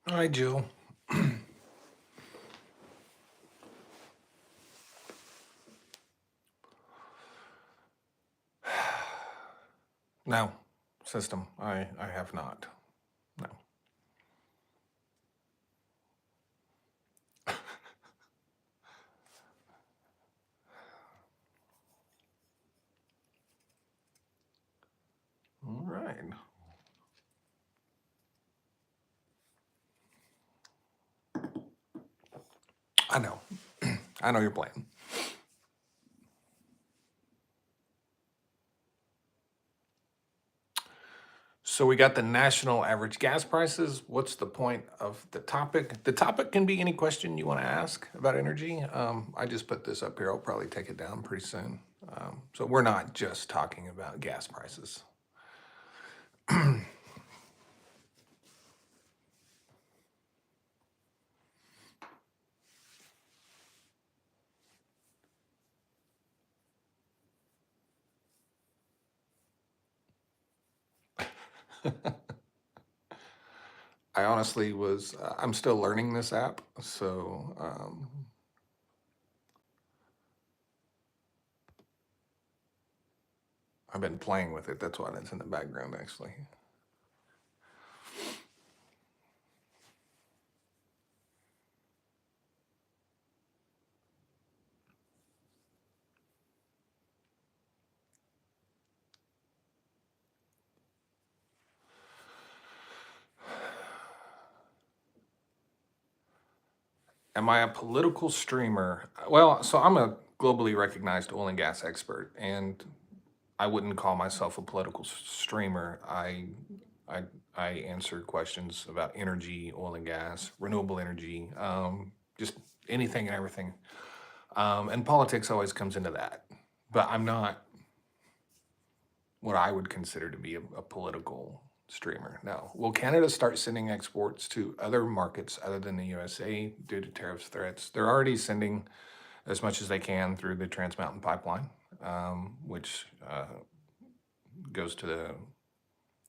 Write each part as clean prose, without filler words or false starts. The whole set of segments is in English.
Hi, Jill. No, system. I have not. No. All right. I know. I know your plan. So we got the national average gas prices. What's the point of the topic? The topic can be any question you want to ask about energy. I just put this up here. I'll probably take it down pretty soon. So we're not just talking about gas prices. I honestly was, I'm still learning this app. So I've been playing with it. That's why that's in the background, actually. Am I a political streamer? Well, so I'm a globally recognized oil and gas expert, and I wouldn't call myself a political streamer. I, I answer questions about energy, oil and gas, renewable energy, just anything and everything. And politics always comes into that, but I'm not what I would consider to be a political streamer. Now, will Canada start sending exports to other markets other than the USA due to tariffs threats? They're already sending as much as they can through the Trans Mountain Pipeline, which goes to the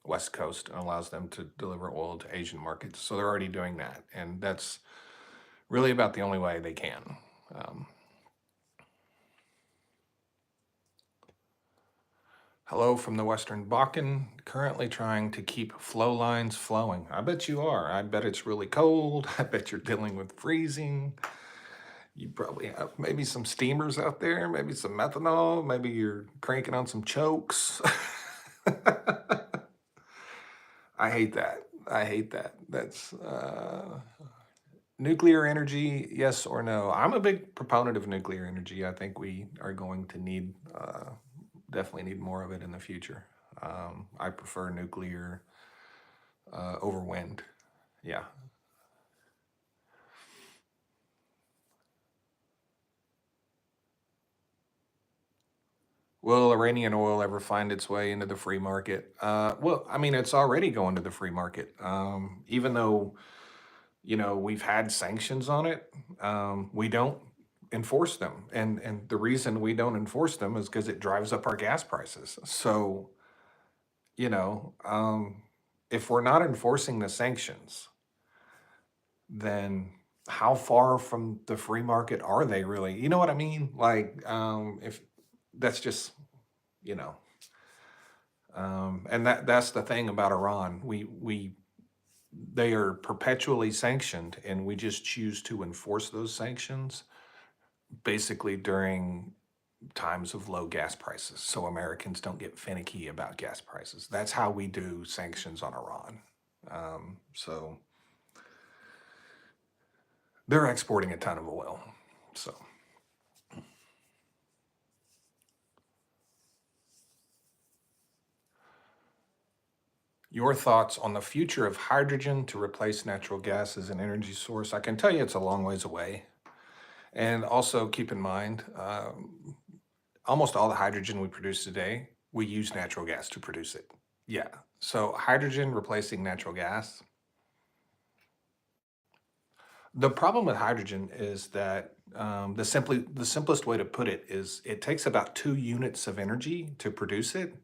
West Coast and allows them to deliver oil to Asian markets. So they're already doing that. And that's really about the only way they can. Um, Hello from the Western Bakken, currently trying to keep flow lines flowing. I bet you are. I bet it's really cold. I bet you're dealing with freezing. You probably have maybe some steamers out there, maybe some methanol, maybe you're cranking on some chokes. I hate that. I hate that. That's nuclear energy, yes or no? I'm a big proponent of nuclear energy. I think we are going to need, definitely need more of it in the future. I prefer nuclear over wind. Yeah. Will Iranian oil ever find its way into the free market? Well, I mean, it's already going to the free market. Even though, we've had sanctions on it, we don't enforce them. And the reason we don't enforce them is because it drives up our gas prices. So, you know, um, if we're not enforcing the sanctions, then how far from the free market are they really? You know what I mean? Like, if that's just, you know, and that's the thing about Iran. They are perpetually sanctioned, and we just choose to enforce those sanctions basically during times of low gas prices, so Americans don't get finicky about gas prices. That's how we do sanctions on Iran. So they're exporting a ton of oil. So your thoughts on the future of hydrogen to replace natural gas as an energy source? I can tell you it's a long ways away. And also keep in mind, almost all the hydrogen we produce today, we use natural gas to produce it. Yeah. So hydrogen replacing natural gas. The problem with hydrogen is that the simplest way to put it is it takes about 2 units of energy to produce it,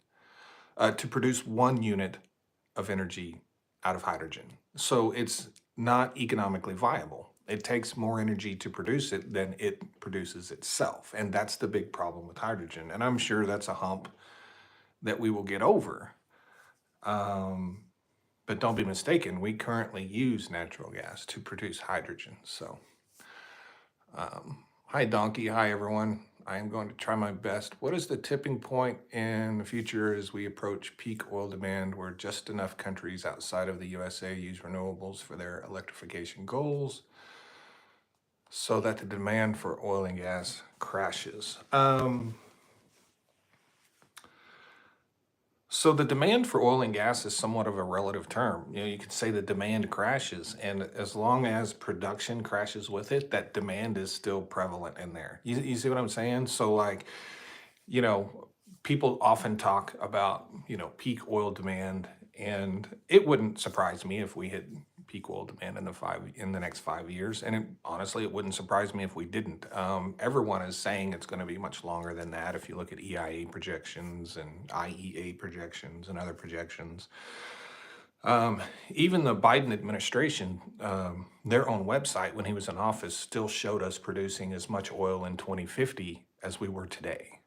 to produce 1 unit of energy out of hydrogen. So it's not economically viable. It takes more energy to produce it than it produces itself. And that's the big problem with hydrogen. And I'm sure that's a hump that we will get over. Um, but don't be mistaken, we currently use natural gas to produce hydrogen. So, hi, Donkey. Hi, everyone. I am going to try my best. What is the tipping point in the future as we approach peak oil demand where just enough countries outside of the USA use renewables for their electrification goals so that the demand for oil and gas crashes? So the demand for oil and gas is somewhat of a relative term. You could say the demand crashes, and as long as production crashes with it, that demand is still prevalent in there. You see what I'm saying? So like, you know, people often talk about, peak oil demand, and it wouldn't surprise me if we hit peak oil demand in the next 5 years. And honestly, it wouldn't surprise me if we didn't. Everyone is saying it's going to be much longer than that. If you look at EIA projections and IEA projections and other projections, even the Biden administration, their own website when he was in office still showed us producing as much oil in 2050 as we were today,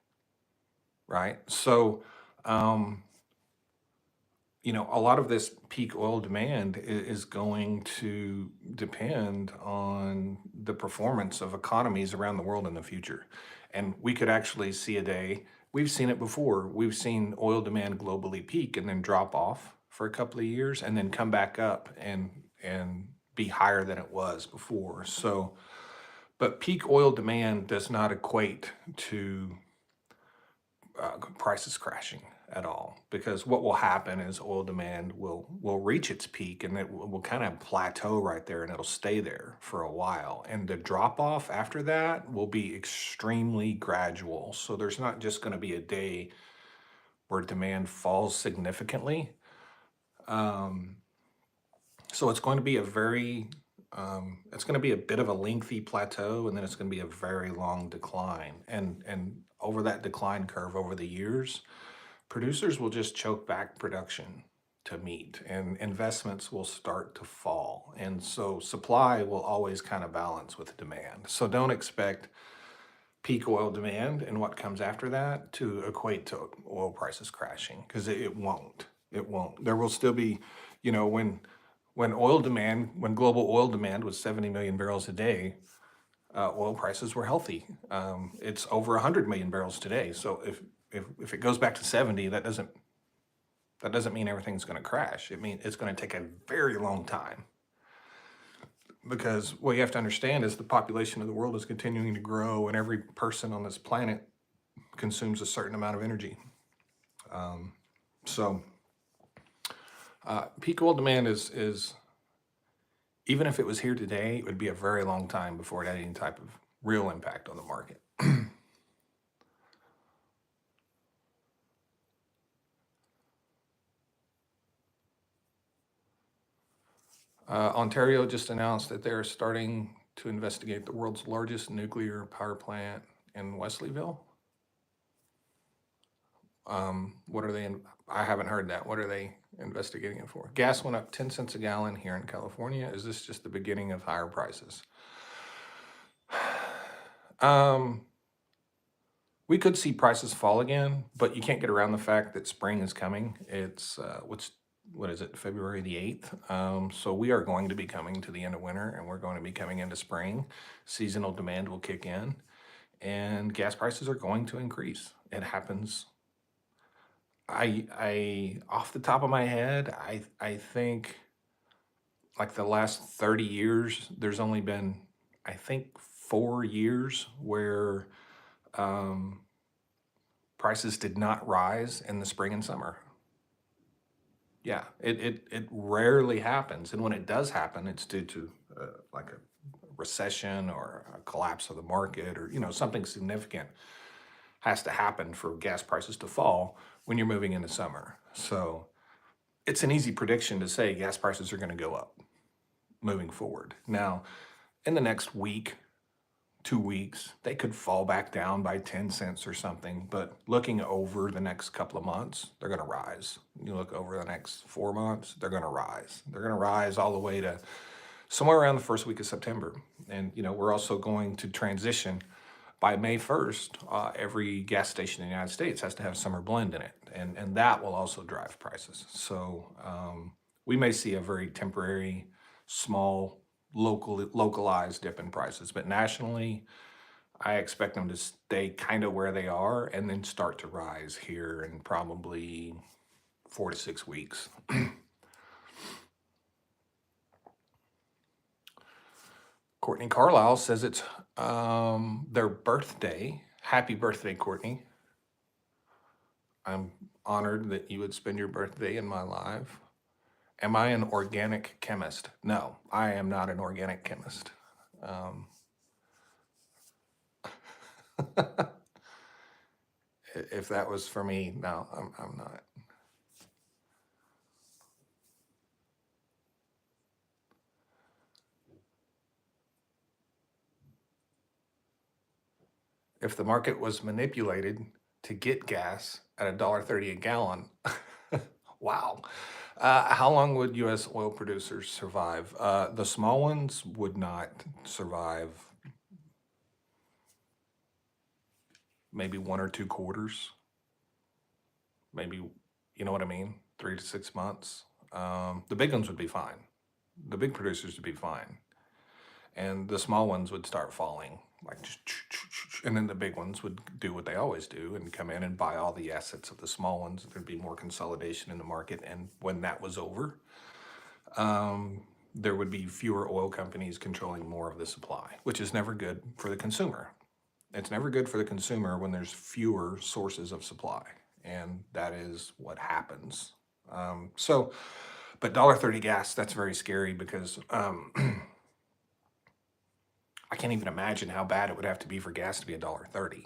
right? So, um, a lot of this peak oil demand is going to depend on the performance of economies around the world in the future. And we could actually see a day, we've seen it before. We've seen oil demand globally peak and then drop off for a couple of years and then come back up and be higher than it was before. So, but peak oil demand does not equate to prices crashing at all, because what will happen is oil demand will reach its peak and it will kind of plateau right there and it'll stay there for a while, and the drop off after that will be extremely gradual. So there's not just going to be a day where demand falls significantly. um, so it's going to be it's going to be a bit of a lengthy plateau, and then it's going to be a very long decline, and over that decline curve over the years, producers will just choke back production to meet, and investments will start to fall. And so supply will always kind of balance with demand. So don't expect peak oil demand and what comes after that to equate to oil prices crashing, because it won't. It won't. There will still be, when global oil demand was 70 million barrels a day, oil prices were healthy. It's over 100 million barrels today. So if it goes back to 70, that doesn't mean everything's going to crash. It means it's going to take a very long time, because what you have to understand is the population of the world is continuing to grow, and every person on this planet consumes a certain amount of energy. So peak oil demand is even if it was here today, it would be a very long time before it had any type of real impact on the market. Ontario just announced that they're starting to investigate the world's largest nuclear power plant in Wesleyville. What are they? I haven't heard that. What are they investigating it for? Gas went up 10 cents a gallon here in California. Is this just the beginning of higher prices? Um, we could see prices fall again, but you can't get around the fact that spring is coming. It's what is it, February the 8th? So we are going to be coming to the end of winter, and we're going to be coming into spring. Seasonal demand will kick in, and gas prices are going to increase. It happens. I off the top of my head, I think like the last 30 years, there's only been, I think, 4 years where um, prices did not rise in the spring and summer. Yeah, it rarely happens, and when it does happen, it's due to like a recession or a collapse of the market, or something significant has to happen for gas prices to fall when you're moving into summer. So it's an easy prediction to say gas prices are going to go up moving forward. Now, in the next week, 2 weeks, they could fall back down by 10 cents or something. But looking over the next couple of months, they're going to rise. You look over the next 4 months, they're going to rise. They're going to rise all the way to somewhere around the first week of September. And, we're also going to transition by May 1st. Every gas station in the United States has to have summer blend in it. And that will also drive prices. So we may see a very temporary, small, localized dip in prices. But nationally, I expect them to stay kind of where they are and then start to rise here in probably 4 to 6 weeks. Courtney Carlisle says it's their birthday. Happy birthday, Courtney. I'm honored that you would spend your birthday in my life. Am I an organic chemist? No, I am not an organic chemist. Um, if that was for me, no, I'm not. If the market was manipulated to get gas at $1.30 a gallon, wow. How long would U.S. oil producers survive? The small ones would not survive maybe 1 or 2 quarters, maybe, you know what I mean? 3 to 6 months. The big ones would be fine. The big producers would be fine. And the small ones would start falling, like just, and then the big ones would do what they always do and come in and buy all the assets of the small ones. There'd be more consolidation in the market. And when that was over, there would be fewer oil companies controlling more of the supply, which is never good for the consumer. It's never good for the consumer when there's fewer sources of supply, and that is what happens. But $1.30 gas, that's very scary because I can't even imagine how bad it would have to be for gas to be $1.30.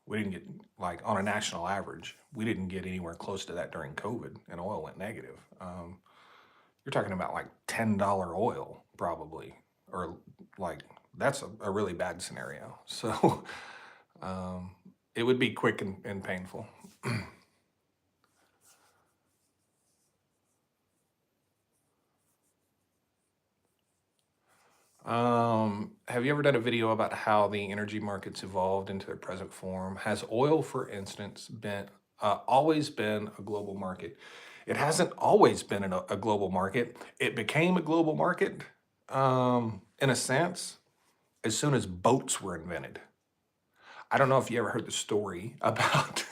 We didn't get, like, on a national average, we didn't get anywhere close to that during COVID, and oil went negative. You're talking about like $10 oil, probably, or like that's a really bad scenario. So it would be quick and painful. Have you ever done a video about how the energy markets evolved into their present form? Has oil, for instance, been always been a global market? It hasn't always been a global market. It became a global market, in a sense, as soon as boats were invented. I don't know if you ever heard the story about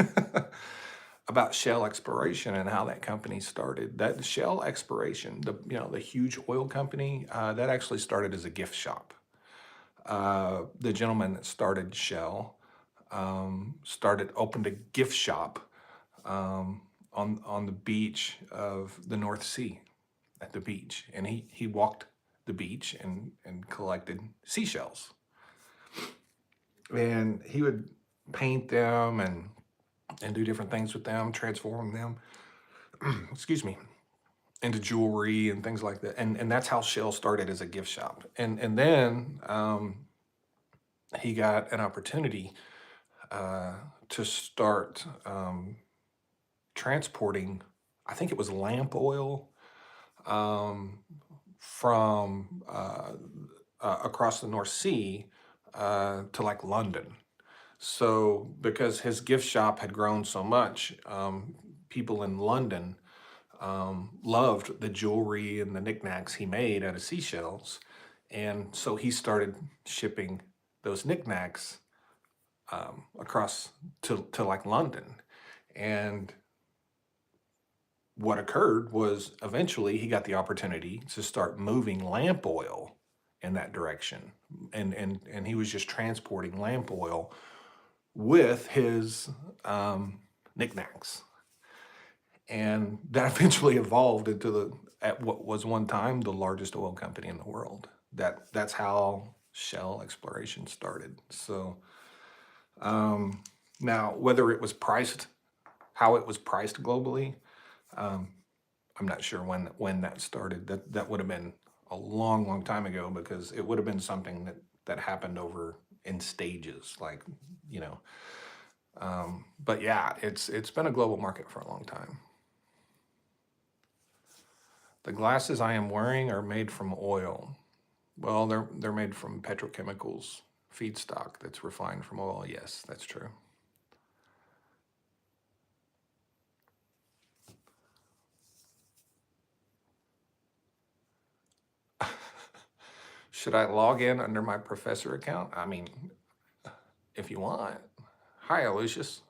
about Shell Exploration and how that company started. That Shell Exploration, the huge oil company, that actually started as a gift shop. The gentleman that started Shell opened a gift shop on the beach of the North Sea, at the beach, and he walked the beach and collected seashells, and he would paint them and do different things with them, transform them, excuse me, into jewelry and things like that. And that's how Shell started, as a gift shop. And then he got an opportunity to start transporting, I think it was lamp oil, from across the North Sea to like London. So because his gift shop had grown so much, people in London loved the jewelry and the knickknacks he made out of seashells. And so he started shipping those knickknacks across to like London. And what occurred was eventually he got the opportunity to start moving lamp oil in that direction. And he was just transporting lamp oil with his knickknacks. And that eventually evolved into at what was one time the largest oil company in the world. That's how Shell Exploration started. So now, whether it was priced, how it was priced globally, I'm not sure when that started. That would have been a long, long time ago, because it would have been something that happened over in stages, like, you know. But yeah, it's been a global market for a long time. The glasses I am wearing are made from oil. Well, they're made from petrochemicals, feedstock that's refined from oil. Yes, that's true. Should I log in under my professor account? I mean, if you want. Hi, Lucius.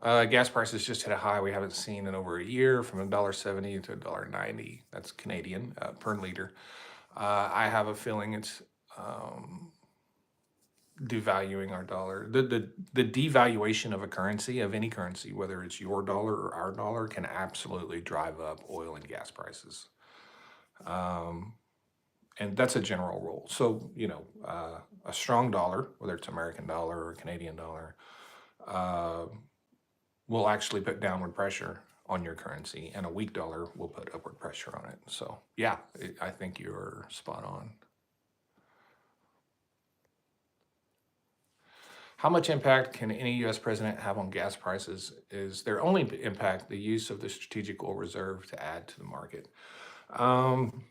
Gas prices just hit a high we haven't seen in over a year, from $1.70 to $1.90. That's Canadian per liter. I have a feeling it's um, devaluing our dollar. The devaluation of a currency, of any currency, whether it's your dollar or our dollar, can absolutely drive up oil and gas prices. Um, and that's a general rule. So, a strong dollar, whether it's American dollar or Canadian dollar, uh, will actually put downward pressure on your currency, and a weak dollar will put upward pressure on it. So, yeah, I think you're spot on. How much impact can any U.S. president have on gas prices? Is their only impact the use of the strategic oil reserve to add to the market? Um,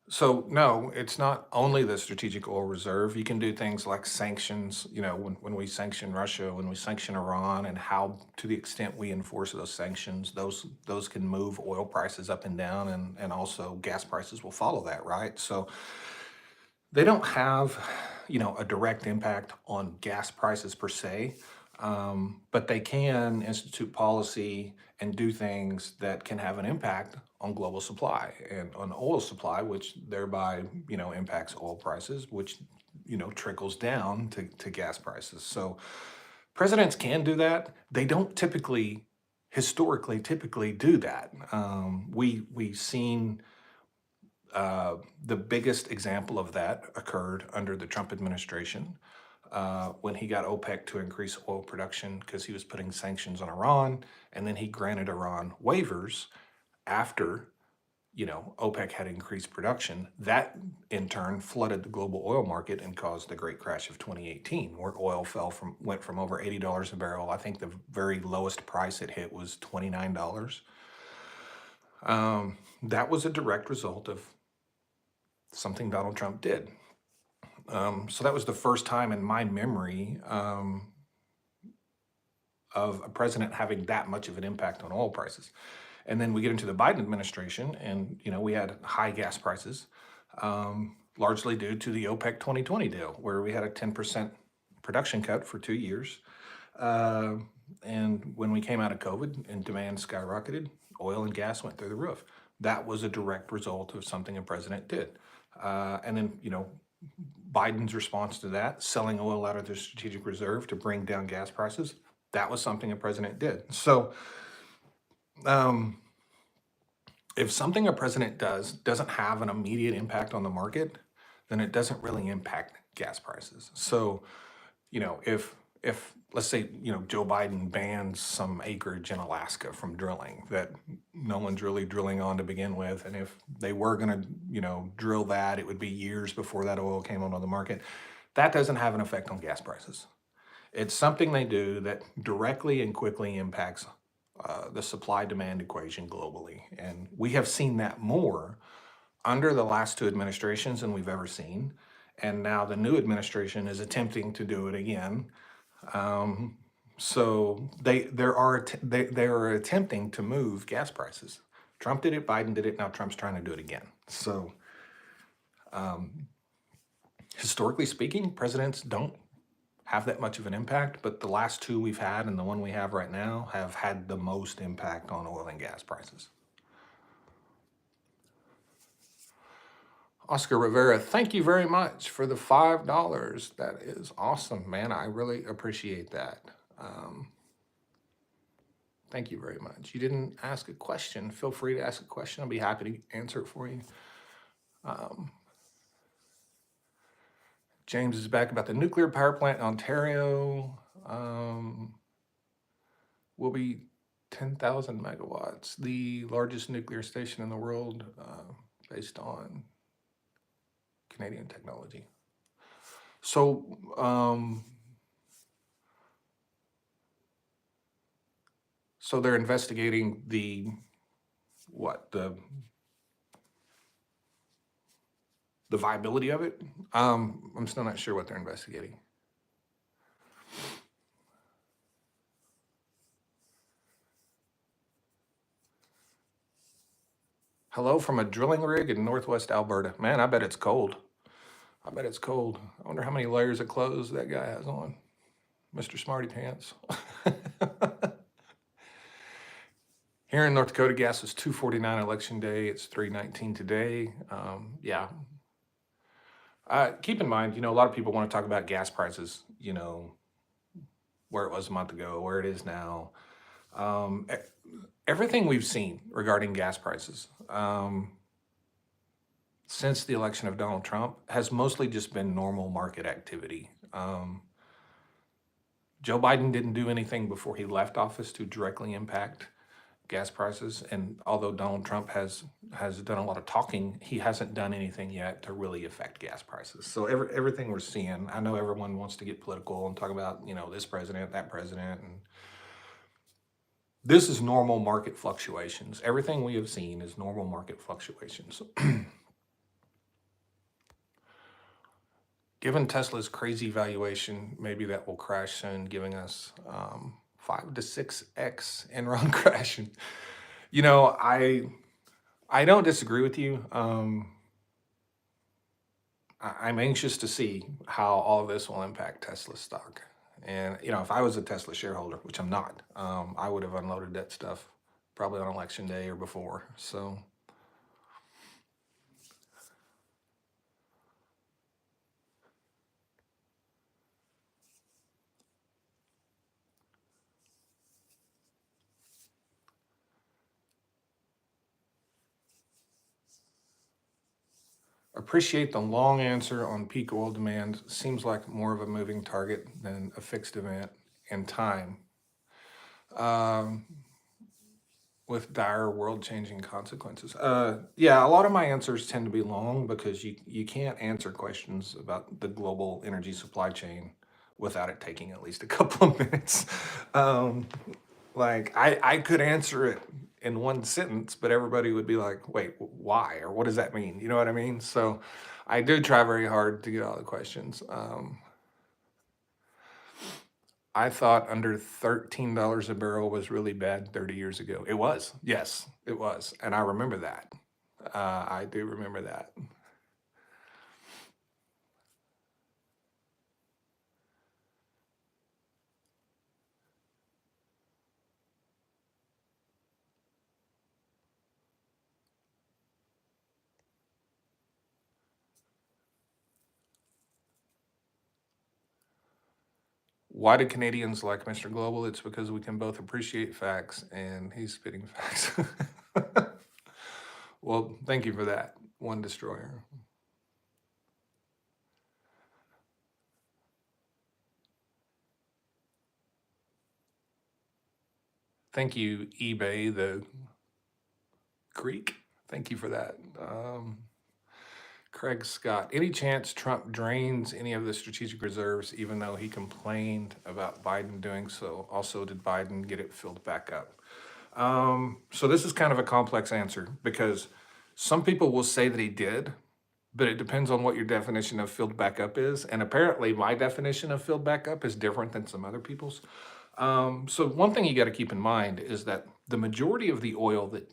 So no, it's not only the strategic oil reserve. You can do things like sanctions, when we sanction Russia, when we sanction Iran, and how, to the extent we enforce those sanctions, those can move oil prices up and down, and also gas prices will follow that, right? So they don't have, a direct impact on gas prices per se, but they can institute policy and do things that can have an impact on global supply and on oil supply, which thereby, impacts oil prices, which, trickles down to gas prices. So presidents can do that. They don't typically do that. We've seen the biggest example of that occurred under the Trump administration, when he got OPEC to increase oil production because he was putting sanctions on Iran, and then he granted Iran waivers after, OPEC had increased production. That in turn flooded the global oil market and caused the great crash of 2018, where oil went from over $80 a barrel. I think the very lowest price it hit was $29. That was a direct result of something Donald Trump did. So that was the first time in my memory, of a president having that much of an impact on oil prices. And then we get into the Biden administration, and we had high gas prices, largely due to the OPEC 2020 deal, where we had a 10% production cut for 2 years. Uh, and when we came out of COVID and demand skyrocketed, oil and gas went through the roof. That was a direct result of something a president did. And then, Biden's response to that, selling oil out of the strategic reserve to bring down gas prices, that was something a president did. So, um, if something a president doesn't have an immediate impact on the market, then it doesn't really impact gas prices. So, if let's say, Joe Biden bans some acreage in Alaska from drilling that no one's really drilling on to begin with, and if they were going to, drill that, it would be years before that oil came onto the market. That doesn't have an effect on gas prices. It's something they do that directly and quickly impacts the supply demand equation globally. And we have seen that more under the last two administrations than we've ever seen. And now the new administration is attempting to do it again. Um, so they are attempting to move gas prices. Trump did it, Biden did it, now Trump's trying to do it again. So um, historically speaking, presidents don't have that much of an impact, but the last two we've had and the one we have right now have had the most impact on oil and gas prices. Oscar Rivera, thank you very much for the $5. That is awesome, man. I really appreciate that. Um, Thank you very much. You didn't ask a question. Feel free to ask a question. I'll be happy to answer it for you. Um, James is back about the nuclear power plant in Ontario. Will be 10,000 megawatts, the largest nuclear station in the world, based on Canadian technology. So, So they're investigating the what the viability of it. I'm still not sure what they're investigating. Hello from a drilling rig in Northwest Alberta. Man, I bet it's cold. I bet it's cold. I wonder how many layers of clothes that guy has on, Mr. Smarty Pants. Here in North Dakota, gas was 2.49 election day. It's 3.19 today. Yeah. Keep in mind, a lot of people want to talk about gas prices, where it was a month ago, where it is now. Everything we've seen regarding gas prices since the election of Donald Trump has mostly just been normal market activity. Joe Biden didn't do anything before he left office to directly impact gas prices. And although Donald Trump has done a lot of talking, he hasn't done anything yet to really affect gas prices. So everything we're seeing, I know everyone wants to get political and talk about, this president, that president, and this is normal market fluctuations. Everything we have seen is normal market fluctuations. Given Tesla's crazy valuation, maybe that will crash soon, giving us 5 to 6x Enron crashing. I don't disagree with you. I'm anxious to see how all of this will impact Tesla stock. And if I was a Tesla shareholder, which I'm not, I would have unloaded that stuff probably on election day or before. So appreciate the long answer on peak oil demand. Seems like more of a moving target than a fixed event in time. With dire world-changing consequences. Yeah, a lot of my answers tend to be long because you can't answer questions about the global energy supply chain without it taking at least a couple of minutes. Like I could answer it in one sentence, but everybody would be like, "Wait, why?" or "What does that mean?" You know what I mean? So I do try very hard to get all the questions. I thought under $13 a barrel was really bad 30 years ago. It was. Yes, it was. And I remember that. I do remember that. Why do Canadians like Mr. Global? It's because we can both appreciate facts and he's spitting facts. Well, thank you for that, One Destroyer. Thank you, eBay, the Greek. Thank you for that. Craig Scott, any chance Trump drains any of the strategic reserves, even though he complained about Biden doing so? Also, did Biden get it filled back up? So this is kind of a complex answer because some people will say that he did, but it depends on what your definition of filled back up is. And apparently my definition of filled back up is different than some other people's. So one thing you got to keep in mind is that the majority of the oil that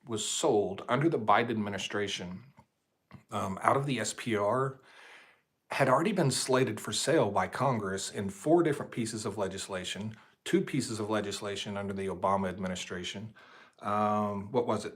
was sold under the Biden administration out of the SPR had already been slated for sale by Congress in 4 different pieces of legislation, 2 pieces of legislation under the Obama administration. What was it?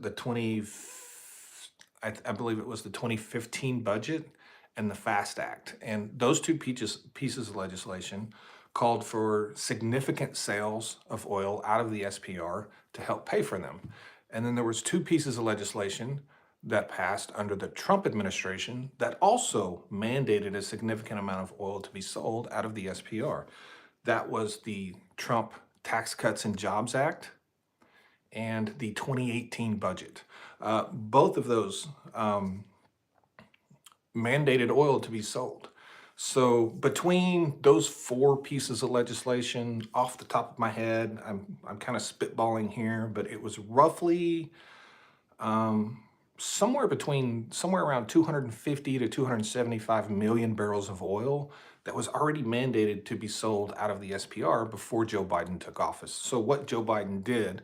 I believe it was the 2015 budget and the FAST Act. And those 2 pieces of legislation called for significant sales of oil out of the SPR to help pay for them. And then there was 2 pieces of legislation that passed under the Trump administration that also mandated a significant amount of oil to be sold out of the SPR. That was the Trump Tax Cuts and Jobs Act and the 2018 budget. Both of those mandated oil to be sold. So between those four pieces of legislation, off the top of my head, I'm kind of spitballing here, but it was roughly um, somewhere around 250 to 275 million barrels of oil that was already mandated to be sold out of the SPR before Joe Biden took office. So what Joe Biden did,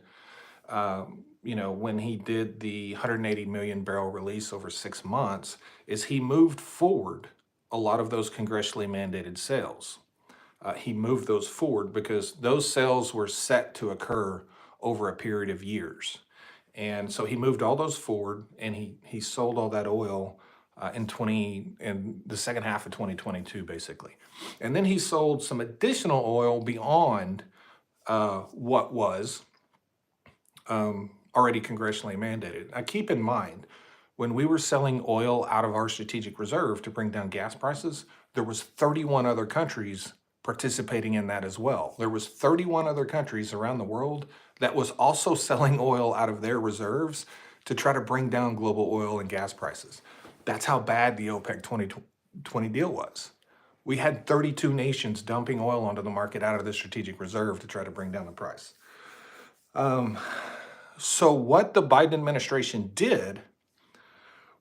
when he did the 180 million barrel release over 6 months, is he moved forward a lot of those congressionally mandated sales. He moved those forward because those sales were set to occur over a period of years. And so he moved all those forward, and he sold all that oil in the second half of 2022, basically. And then he sold some additional oil beyond what was already congressionally mandated. Now, keep in mind, when we were selling oil out of our strategic reserve to bring down gas prices, there was 31 other countries participating in that as well. There was 31 other countries around the world that was also selling oil out of their reserves to try to bring down global oil and gas prices. That's how bad the OPEC 2020 deal was. We had 32 nations dumping oil onto the market out of the strategic reserve to try to bring down the price. So what the Biden administration did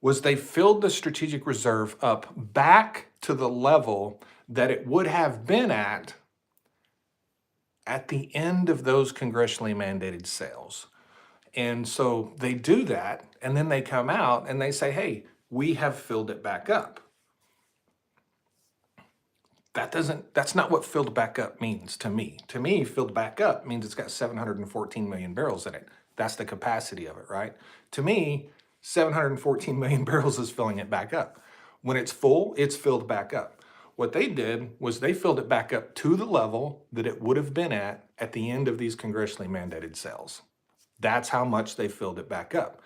was they filled the strategic reserve up back to the level that it would have been at the end of those congressionally mandated sales. And so they do that, and then they come out and they say, hey, we have filled it back up. That's not what filled back up means to me. To me, filled back up means it's got 714 million barrels in it. That's the capacity of it, right? To me, 714 million barrels is filling it back up. When it's full, it's filled back up. What they did was they filled it back up to the level that it would have been at the end of these congressionally mandated sales. That's how much they filled it back up.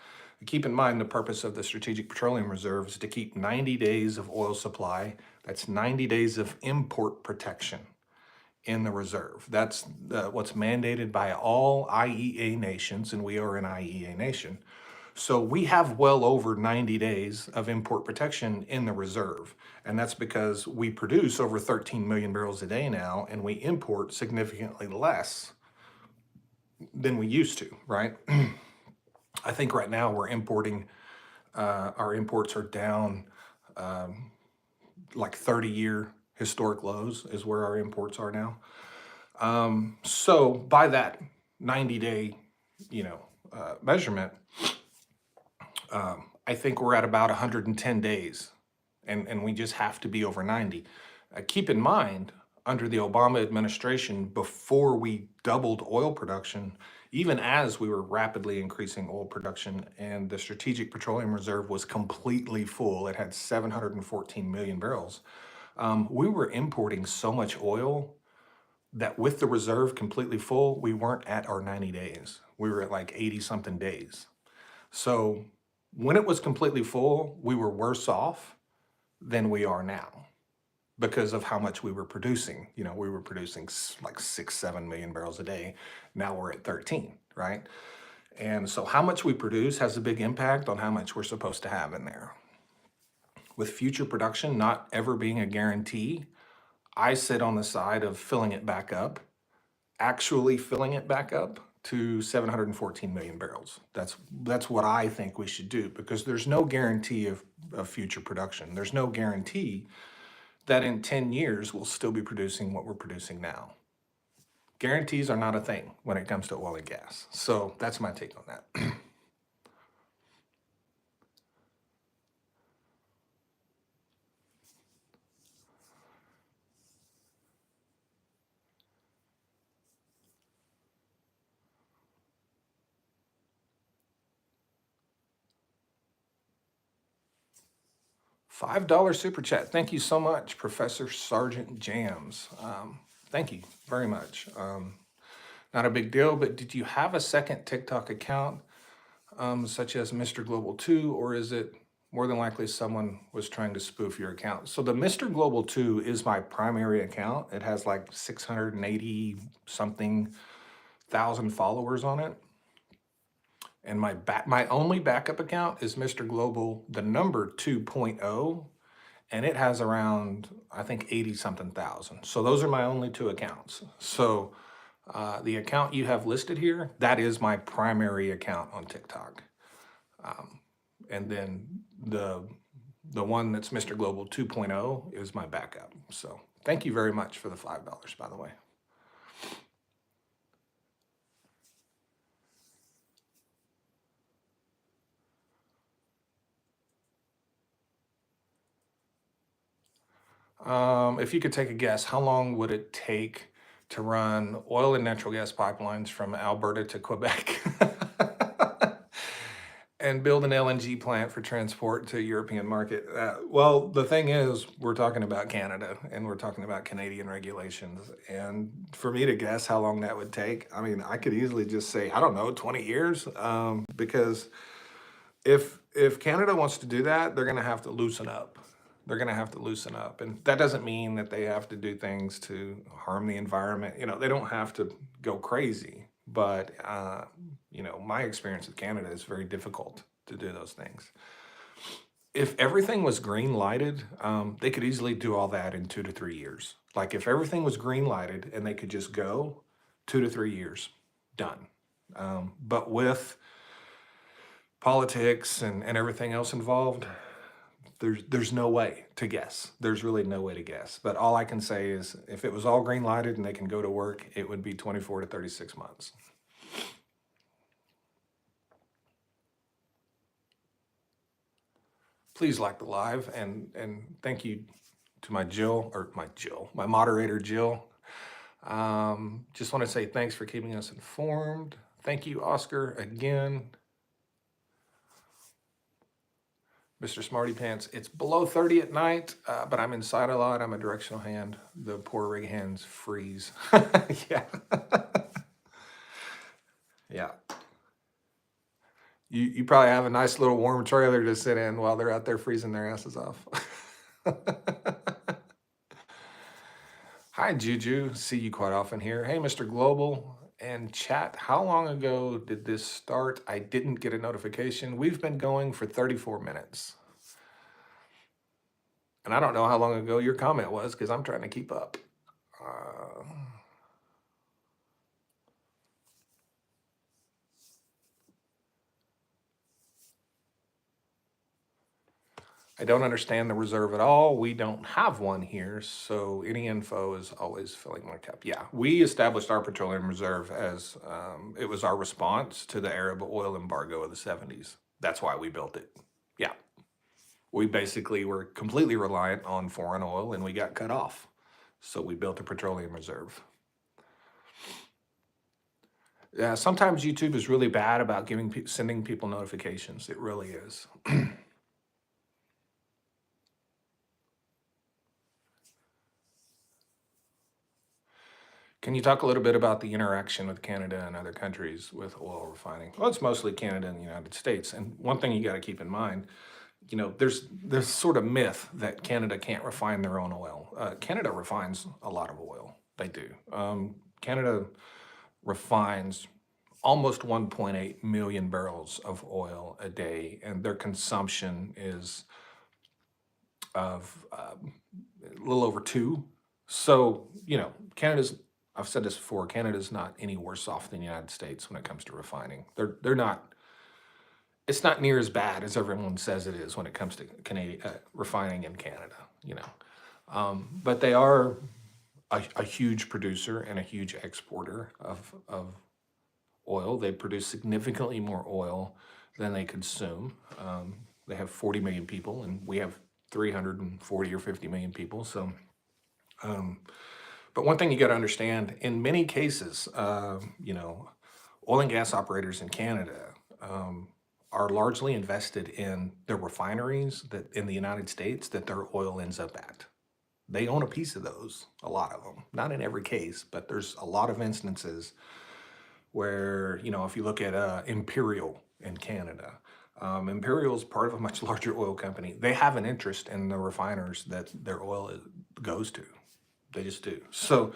Keep in mind, the purpose of the Strategic Petroleum Reserve is to keep 90 days of oil supply. That's 90 days of import protection in the reserve. That's what's mandated by all IEA nations, and we are an IEA nation. So we have well over 90 days of import protection in the reserve. And that's because we produce over 13 million barrels a day now, and we import significantly less than we used to, right? I think right now we're importing, our imports are down like 30-year historic lows is where our imports are now. So by that 90-day, measurement, I think we're at about 110 days, and we just have to be over 90. Keep in mind, under the Obama administration, before we doubled oil production, even as we were rapidly increasing oil production and the Strategic Petroleum Reserve was completely full, it had 714 million barrels. We were importing so much oil that with the reserve completely full, we weren't at our 90 days. We were at like 80 something days. So when it was completely full, we were worse off than we are now because of how much we were producing. We were producing like 6, 7 million barrels a day. Now we're at 13, right? And so how much we produce has a big impact on how much we're supposed to have in there. With future production not ever being a guarantee, I sit on the side of filling it back up, actually filling it back up to 714 million barrels. That's what I think we should do, because there's no guarantee of future production. There's no guarantee that in 10 years we'll still be producing what we're producing now. Guarantees are not a thing when it comes to oil and gas. So that's my take on that. $5 super chat. Thank you so much, Professor Sergeant Jams. Thank you very much. Not a big deal, but did you have a second TikTok account, such as Mr. Global 2, or is it more than likely someone was trying to spoof your account? So the Mr. Global 2 is my primary account. It has like 680 something thousand followers on it. And my only backup account is Mr. Global, the number 2.0, and it has around, I think, 80 something thousand. So those are my only two accounts. So the account you have listed here, that is my primary account on TikTok. Um, and then the one that's Mr. Global 2.0 is my backup. So thank you very much for the $5, by the way. If you could take a guess, how long would it take to run oil and natural gas pipelines from Alberta to Quebec and build an LNG plant for transport to European market? Well, the thing is, we're talking about Canada and we're talking about Canadian regulations. And for me to guess how long that would take, I mean, I could easily just say, I don't know, 20 years, because if Canada wants to do that, they're going to have to loosen up. They're going to have to loosen up, and that doesn't mean that they have to do things to harm the environment. They don't have to go crazy, but my experience with Canada is very difficult to do those things. If everything was green lighted, they could easily do all that in 2 to 3 years. Like if everything was green lighted and they could just go 2 to 3 years, done. But with politics and everything else involved, there's no way to guess. There's really no way to guess. But all I can say is if it was all green lighted and they can go to work, it would be 24 to 36 months. Please like the live, and thank you to my moderator Jill. Just want to say thanks for keeping us informed. Thank you, Oscar, again. Mr. Smarty Pants, it's below 30 at night, but I'm inside a lot. I'm a directional hand. The poor rig hands freeze. Yeah. Yeah. You probably have a nice little warm trailer to sit in while they're out there freezing their asses off. Hi, Juju. See you quite often here. Hey, Mr. Global and chat. How long ago did this start? I didn't get a notification. We've been going for 34 minutes. And I don't know how long ago your comment was because I'm trying to keep up. I don't understand the reserve at all. We don't have one here, so any info is always filling my cup. Yeah, we established our petroleum reserve as it was our response to the Arab oil embargo of the 70s. That's why we built it. Yeah, we basically were completely reliant on foreign oil and we got cut off. So we built a petroleum reserve. Yeah, sometimes YouTube is really bad about sending people notifications. It really is. Can you talk a little bit about the interaction with Canada and other countries with oil refining? Well, it's mostly Canada and the United States. And one thing you got to keep in mind, there's this sort of myth that Canada can't refine their own oil. Canada refines a lot of oil. They do. Canada refines almost 1.8 million barrels of oil a day, and their consumption is of a little over 2. So, I've said this before, Canada's not any worse off than the United States when it comes to refining. They're not, it's not near as bad as everyone says it is when it comes to refining in Canada, But they are a huge producer and a huge exporter of oil. They produce significantly more oil than they consume. They have 40 million people, and we have 340 or 50 million people. So, but one thing you got to understand, in many cases, oil and gas operators in Canada are largely invested in the refineries that in the United States that their oil ends up at. They own a piece of those, a lot of them. Not in every case, but there's a lot of instances where, if you look at Imperial in Canada, Imperial is part of a much larger oil company. They have an interest in the refiners that their oil goes to. They just do. So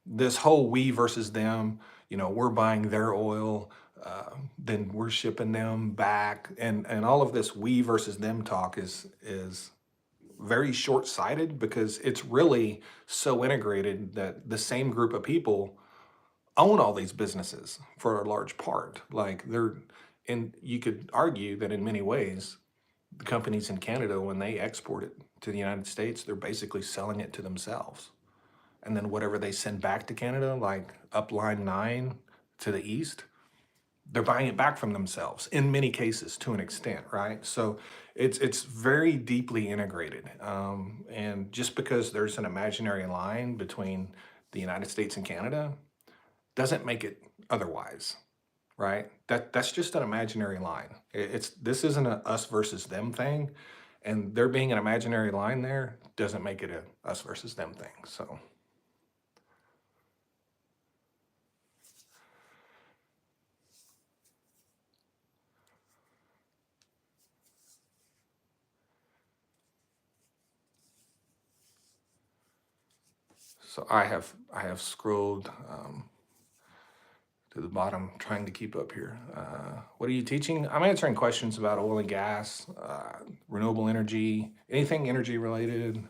this whole we versus them, we're buying their oil, then we're shipping them back, and all of this we versus them talk is very short-sighted because it's really so integrated that the same group of people own all these businesses for a large part. Like they're, and you could argue that in many ways, the companies in Canada, when they export it to the United States, they're basically selling it to themselves. And then whatever they send back to Canada, like up line 9 to the east, they're buying it back from themselves in many cases to an extent, right? So it's very deeply integrated. And just because there's an imaginary line between the United States and Canada doesn't make it otherwise, right? That's just an imaginary line. It's this isn't a us versus them thing, and there being an imaginary line there doesn't make it a us versus them thing. So I have scrolled to the bottom trying to keep up here. What are you teaching? I'm answering questions about oil and gas, renewable energy, anything energy related,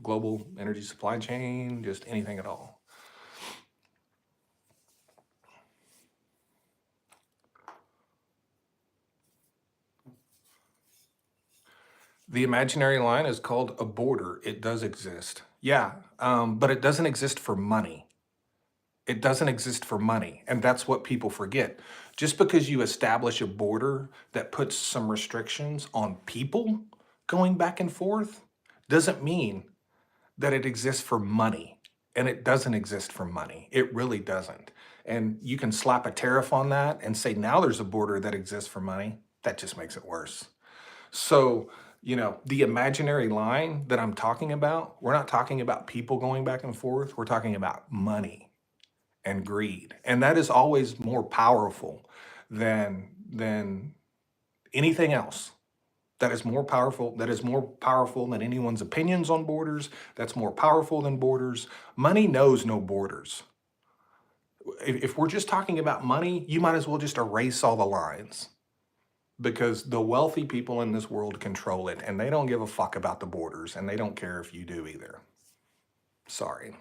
global energy supply chain, just anything at all. The imaginary line is called a border. It does exist. Yeah, but it doesn't exist for money. It doesn't exist for money. And that's what people forget. Just because you establish a border that puts some restrictions on people going back and forth doesn't mean that it exists for money. And it doesn't exist for money. It really doesn't. And you can slap a tariff on that and say, now there's a border that exists for money. That just makes it worse. So, the imaginary line that I'm talking about, we're not talking about people going back and forth. We're talking about money and greed. And that is always more powerful than anything else. That is more powerful than anyone's opinions on borders. That's more powerful than borders. Money knows no borders. If we're just talking about money, you might as well just erase all the lines because the wealthy people in this world control it and they don't give a fuck about the borders and they don't care if you do either. Sorry.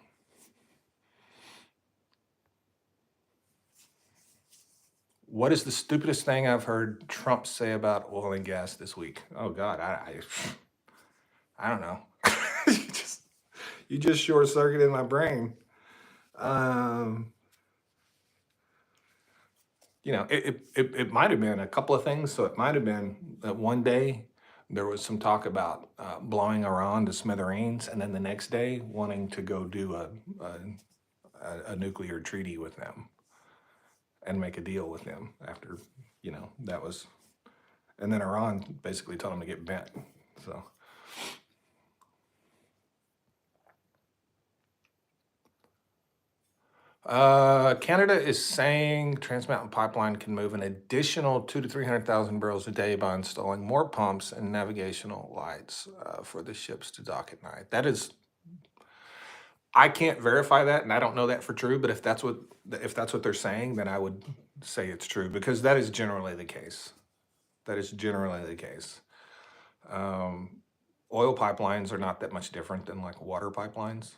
What is the stupidest thing I've heard Trump say about oil and gas this week? Oh God, I don't know. You just short circuited my brain. Um, it might have been a couple of things. So it might have been that one day there was some talk about blowing Iran to smithereens, and then the next day wanting to go do a nuclear treaty with them and make a deal with them after, that was, and then Iran basically told him to get bent. So. Canada is saying Trans Mountain Pipeline can move an additional 200,000 to 300,000 barrels a day by installing more pumps and navigational lights for the ships to dock at night. That is, I can't verify that, and I don't know that for true. But if that's what they're saying, then I would say it's true because that is generally the case. That is generally the case. Um, Oil pipelines are not that much different than like water pipelines.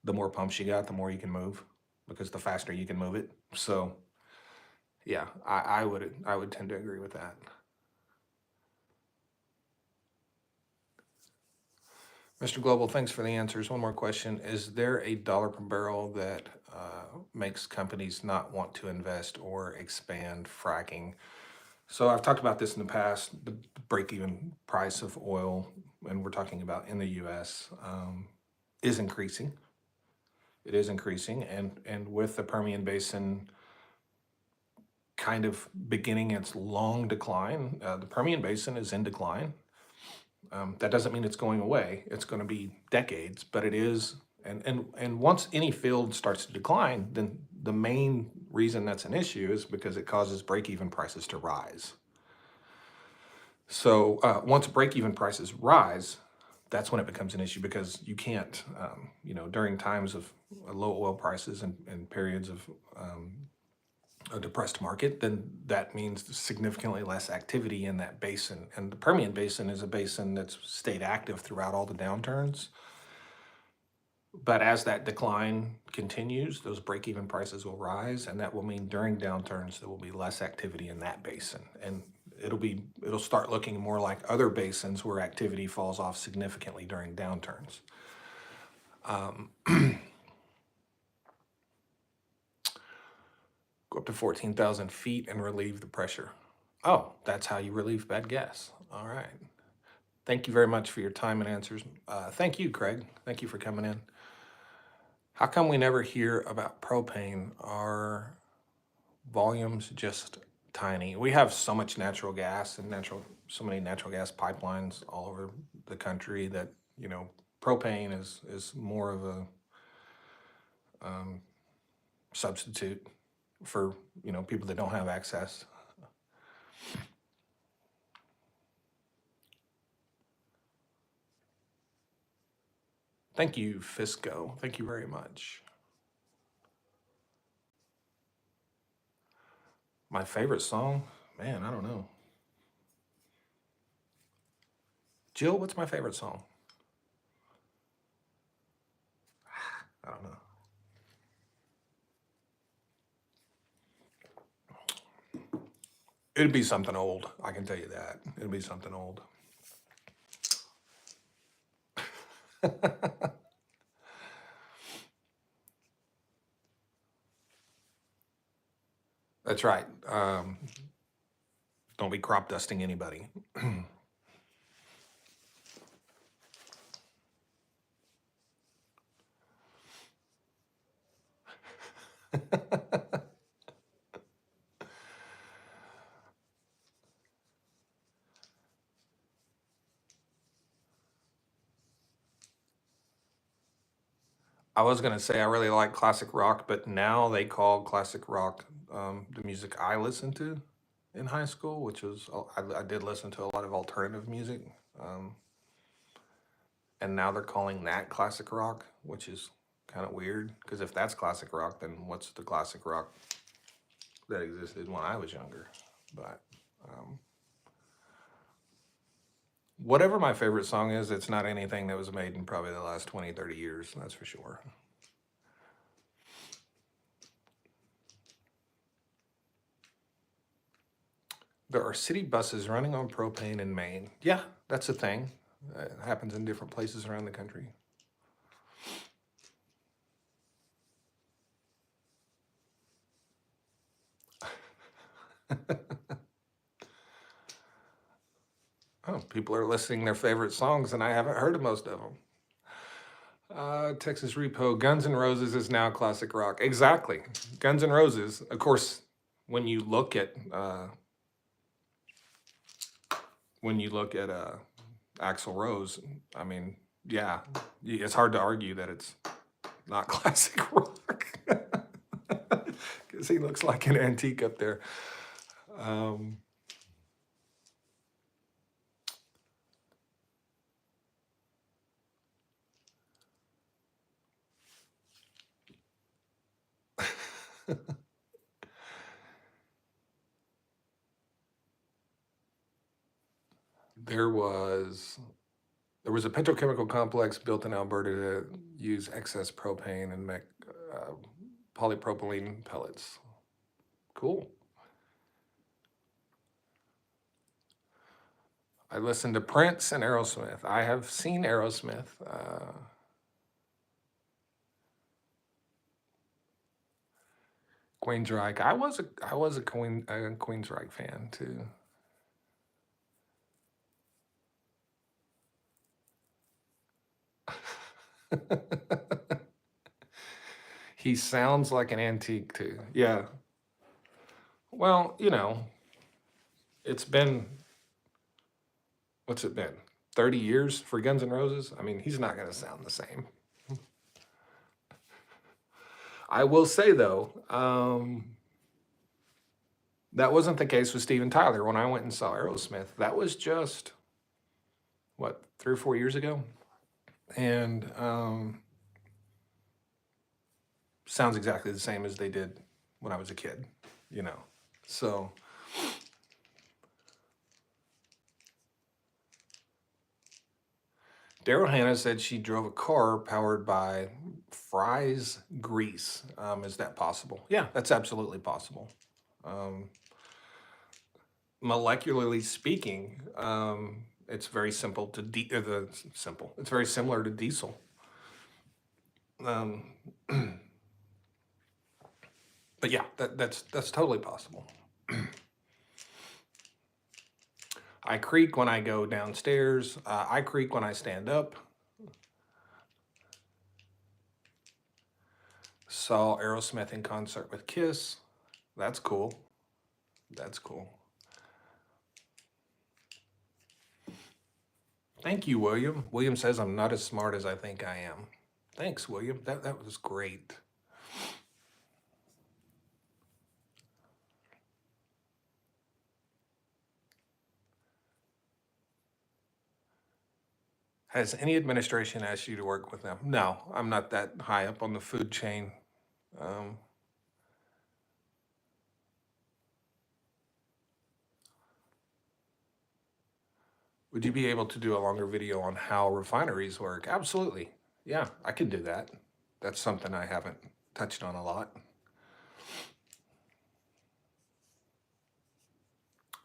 The more pumps you got, the more you can move because the faster you can move it. So yeah, I would tend to agree with that. Mr. Global, thanks for the answers. One more question. Is there a dollar per barrel that makes companies not want to invest or expand fracking? So I've talked about this in the past, the break-even price of oil, and we're talking about in the US, is increasing. It is increasing, and with the Permian Basin kind of beginning its long decline, the Permian Basin is in decline. That doesn't mean it's going away. It's going to be decades, but it is. And once any field starts to decline, then the main reason that's an issue is because it causes break-even prices to rise. So once break-even prices rise, that's when it becomes an issue because you can't, during times of low oil prices and periods of a depressed market, then that means significantly less activity in that basin. And the Permian Basin is a basin that's stayed active throughout all the downturns. But as that decline continues, those break-even prices will rise, and that will mean during downturns there will be less activity in that basin, and it'll start looking more like other basins where activity falls off significantly during downturns. Um, Go up to 14,000 feet and relieve the pressure. Oh, that's how you relieve bad gas. All right. Thank you very much for your time and answers. Thank you, Craig. Thank you for coming in. How come we never hear about propane? Are volumes just tiny? We have so much natural gas and so many natural gas pipelines all over the country that, propane is more of a um, substitute for, people that don't have access. Thank you, Fisco. Thank you very much. My favorite song? Man, I don't know. Jill, what's my favorite song? I don't know. It'd be something old. I can tell you that. It'd be something old. That's right. Don't be crop dusting anybody. I was gonna say I really like classic rock, but now they call classic rock the music I listened to in high school, which was I did listen to a lot of alternative music, um, and now they're calling that classic rock, which is kind of weird because if that's classic rock, then what's the classic rock that existed when I was younger? But um, whatever my favorite song is, it's not anything that was made in probably the last 20, 30 years, that's for sure. There are city buses running on propane in Maine. Yeah, that's a thing. It happens in different places around the country. Oh, people are listing their favorite songs, and I haven't heard of most of them. Texas Repo, Guns N' Roses is now classic rock. Exactly. Guns N' Roses, of course, when you look at Axl Rose, I mean, yeah, it's hard to argue that it's not classic rock because he looks like an antique up there. Um, there was a petrochemical complex built in Alberta to use excess propane and make uh, polypropylene pellets. Cool. I listened to Prince and Aerosmith. I have seen Aerosmith. Queensryche. I was a Queensryche fan too. He sounds like an antique too. Yeah. Well, it's been what's it been? 30 years for Guns N' Roses? I mean, he's not going to sound the same. I will say though, that wasn't the case with Steven Tyler when I went and saw Aerosmith. That was just what 3 or 4 years ago, and sounds exactly the same as they did when I was a kid. you know. So Daryl Hannah said she drove a car powered by fries grease. Is that possible? Yeah, that's absolutely possible. Um, Molecularly speaking, it's very simple to the simple. It's very similar to diesel. Um, but yeah, that's totally possible. I creak when I go downstairs. I creak when I stand up. Saw Aerosmith in concert with Kiss. That's cool. That's cool. Thank you, William. William says I'm not as smart as I think I am. Thanks, William. That was great. Has any administration asked you to work with them? No, I'm not that high up on the food chain. Um, would you be able to do a longer video on how refineries work? Absolutely. Yeah, I can do that. That's something I haven't touched on a lot.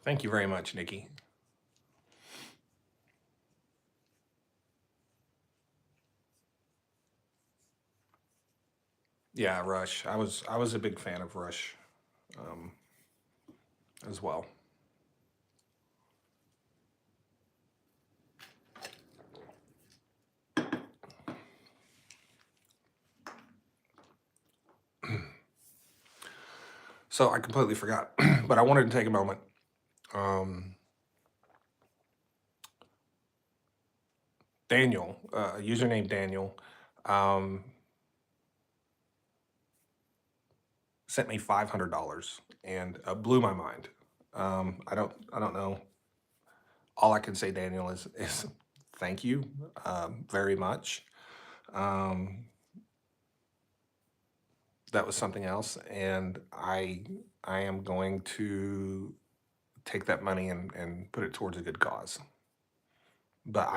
Thank you very much, Nikki. Yeah, Rush. I was a big fan of Rush um, as well. So I completely forgot, but I wanted to take a moment. Um, Daniel, username Daniel, um, sent me $500 and blew my mind. I don't know. All I can say, Daniel, is thank you very much. Um, that was something else, and I am going to take that money and put it towards a good cause. But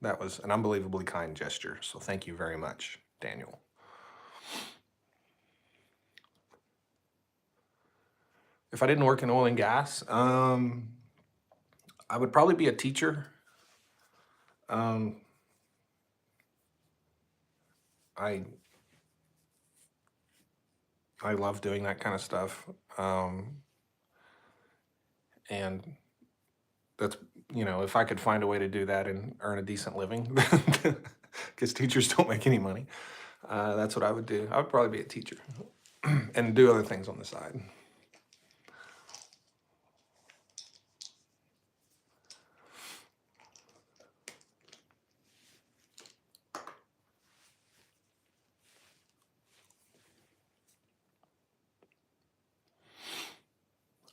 that was an unbelievably kind gesture. So thank you very much, Daniel. If I didn't work in oil and gas, I would probably be a teacher. Um, I I love doing that kind of stuff, and that's if I could find a way to do that and earn a decent living, because teachers don't make any money. That's what I would do. I would probably be a teacher and do other things on the side.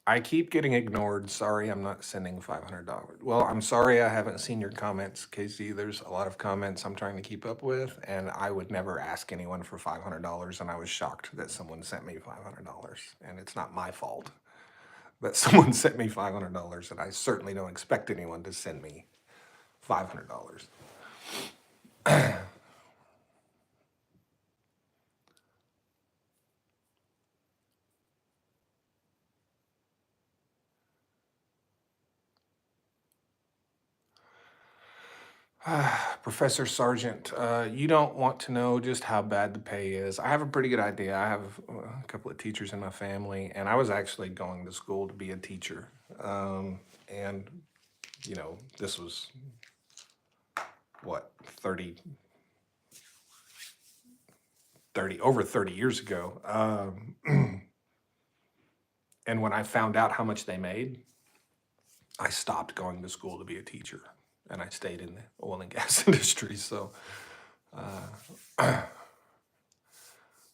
I keep getting ignored. Sorry, I'm not sending $500. Well, I'm sorry I haven't seen your comments, Casey. There's a lot of comments I'm trying to keep up with, and I would never ask anyone for $500. And I was shocked that someone sent me $500. And it's not my fault that someone sent me $500, and I certainly don't expect anyone to send me $500. Professor Sargent, you don't want to know just how bad the pay is. I have a pretty good idea. I have a couple of teachers in my family, and I was actually going to school to be a teacher. And, this was what, 30 years ago. And when I found out how much they made, I stopped going to school to be a teacher and I stayed in the oil and gas industry. So,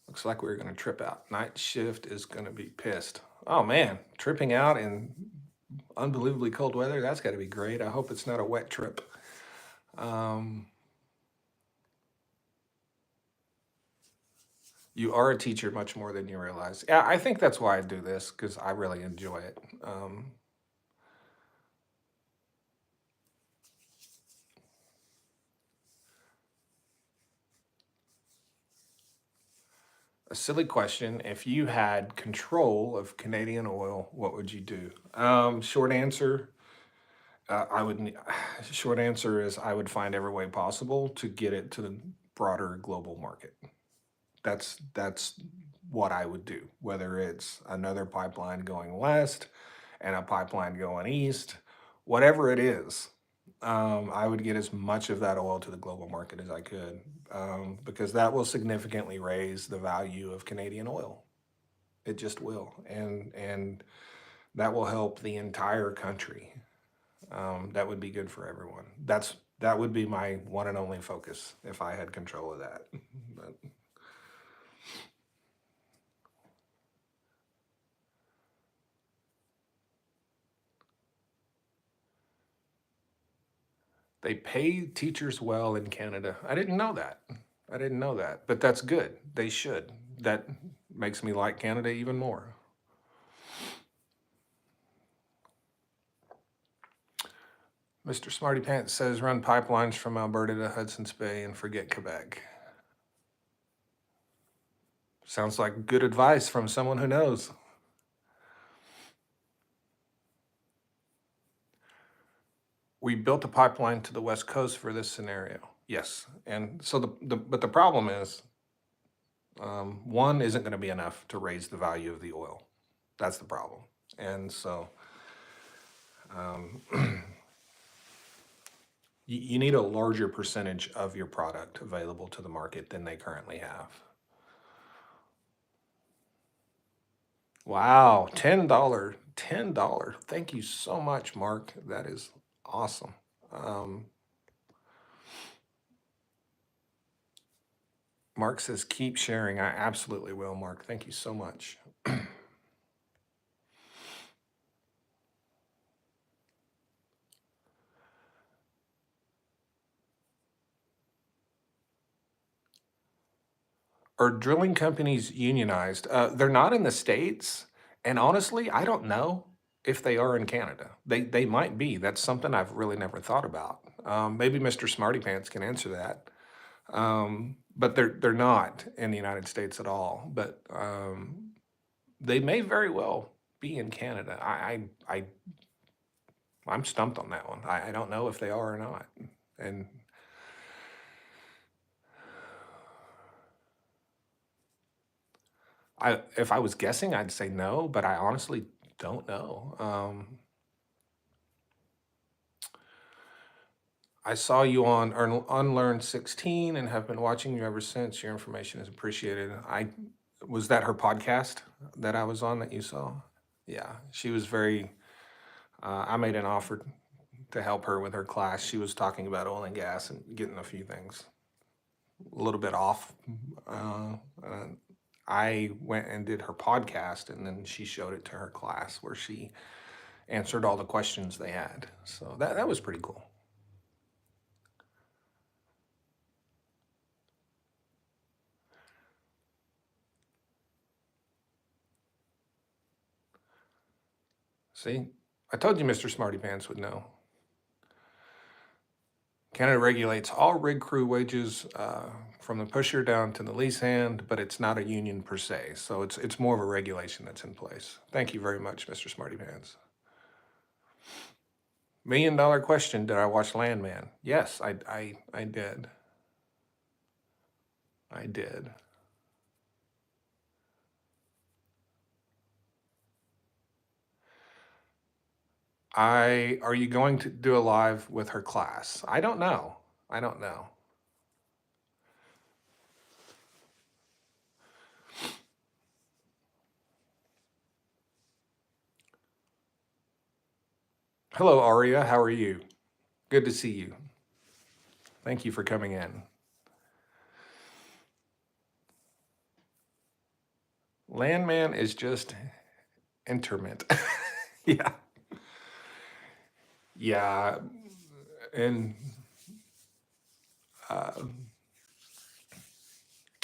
looks like we're going to trip out. Night shift is going to be pissed. Oh man, tripping out in unbelievably cold weather. That's got to be great. I hope it's not a wet trip. Um, You are a teacher much more than you realize. Yeah, I think that's why I do this because I really enjoy it. A silly question. If you had control of Canadian oil, what would you do? Short answer, I would. Short answer is I would find every way possible to get it to the broader global market. That's what I would do. Whether it's another pipeline going west and a pipeline going east, whatever it is, I would get as much of that oil to the global market as I could, because that will significantly raise the value of Canadian oil. It just will, and that will help the entire country. That would be good for everyone. That would be my one and only focus if I had control of that. But they pay teachers well in Canada. I didn't know that. I didn't know that, but that's good. They should. That makes me like Canada even more. Mr. Smarty Pants says run pipelines from Alberta to Hudson's Bay and forget Quebec. Sounds like good advice from someone who knows. We built a pipeline to the West Coast for this scenario. Yes. And so but the problem is, one isn't going to be enough to raise the value of the oil. That's the problem. And so um, you need a larger percentage of your product available to the market than they currently have. Wow, $10. $10. Thank you so much, Mark. That is awesome. Mark says, keep sharing. I absolutely will, Mark. Thank you so much. Are drilling companies unionized? They're not in the States. And honestly, I don't know if they are in Canada. They might be. That's something I've really never thought about. Maybe Mr. Smarty Pants can answer that. But they're not in the United States at all. But they may very well be in Canada. I'm stumped on that one. I don't know if they are or not. And if I was guessing, I'd say no, but I honestly don't know. I saw you on Unlearn 16 and have been watching you ever since. Your information is appreciated. Was that her podcast that I was on that you saw? Yeah, she was very. I made an offer to help her with her class. She was talking about oil and gas and getting a few things a little bit off. I went and did her podcast, and then she showed it to her class where she answered all the questions they had. So that was pretty cool. See, I told you Mr. Smarty Pants would know. Canada regulates all rig crew wages from the pusher down to the lease hand, but it's not a union per se. So it's more of a regulation that's in place. Thank you very much, Mr. Smarty Pants. $1 million question: did I watch Landman? Yes, I did. I did. Are you going to do a live with her class? I don't know. I don't know. Hello, Aria. How are you? Good to see you. Thank you for coming in. Landman is just interment. Yeah. Yeah. And uh,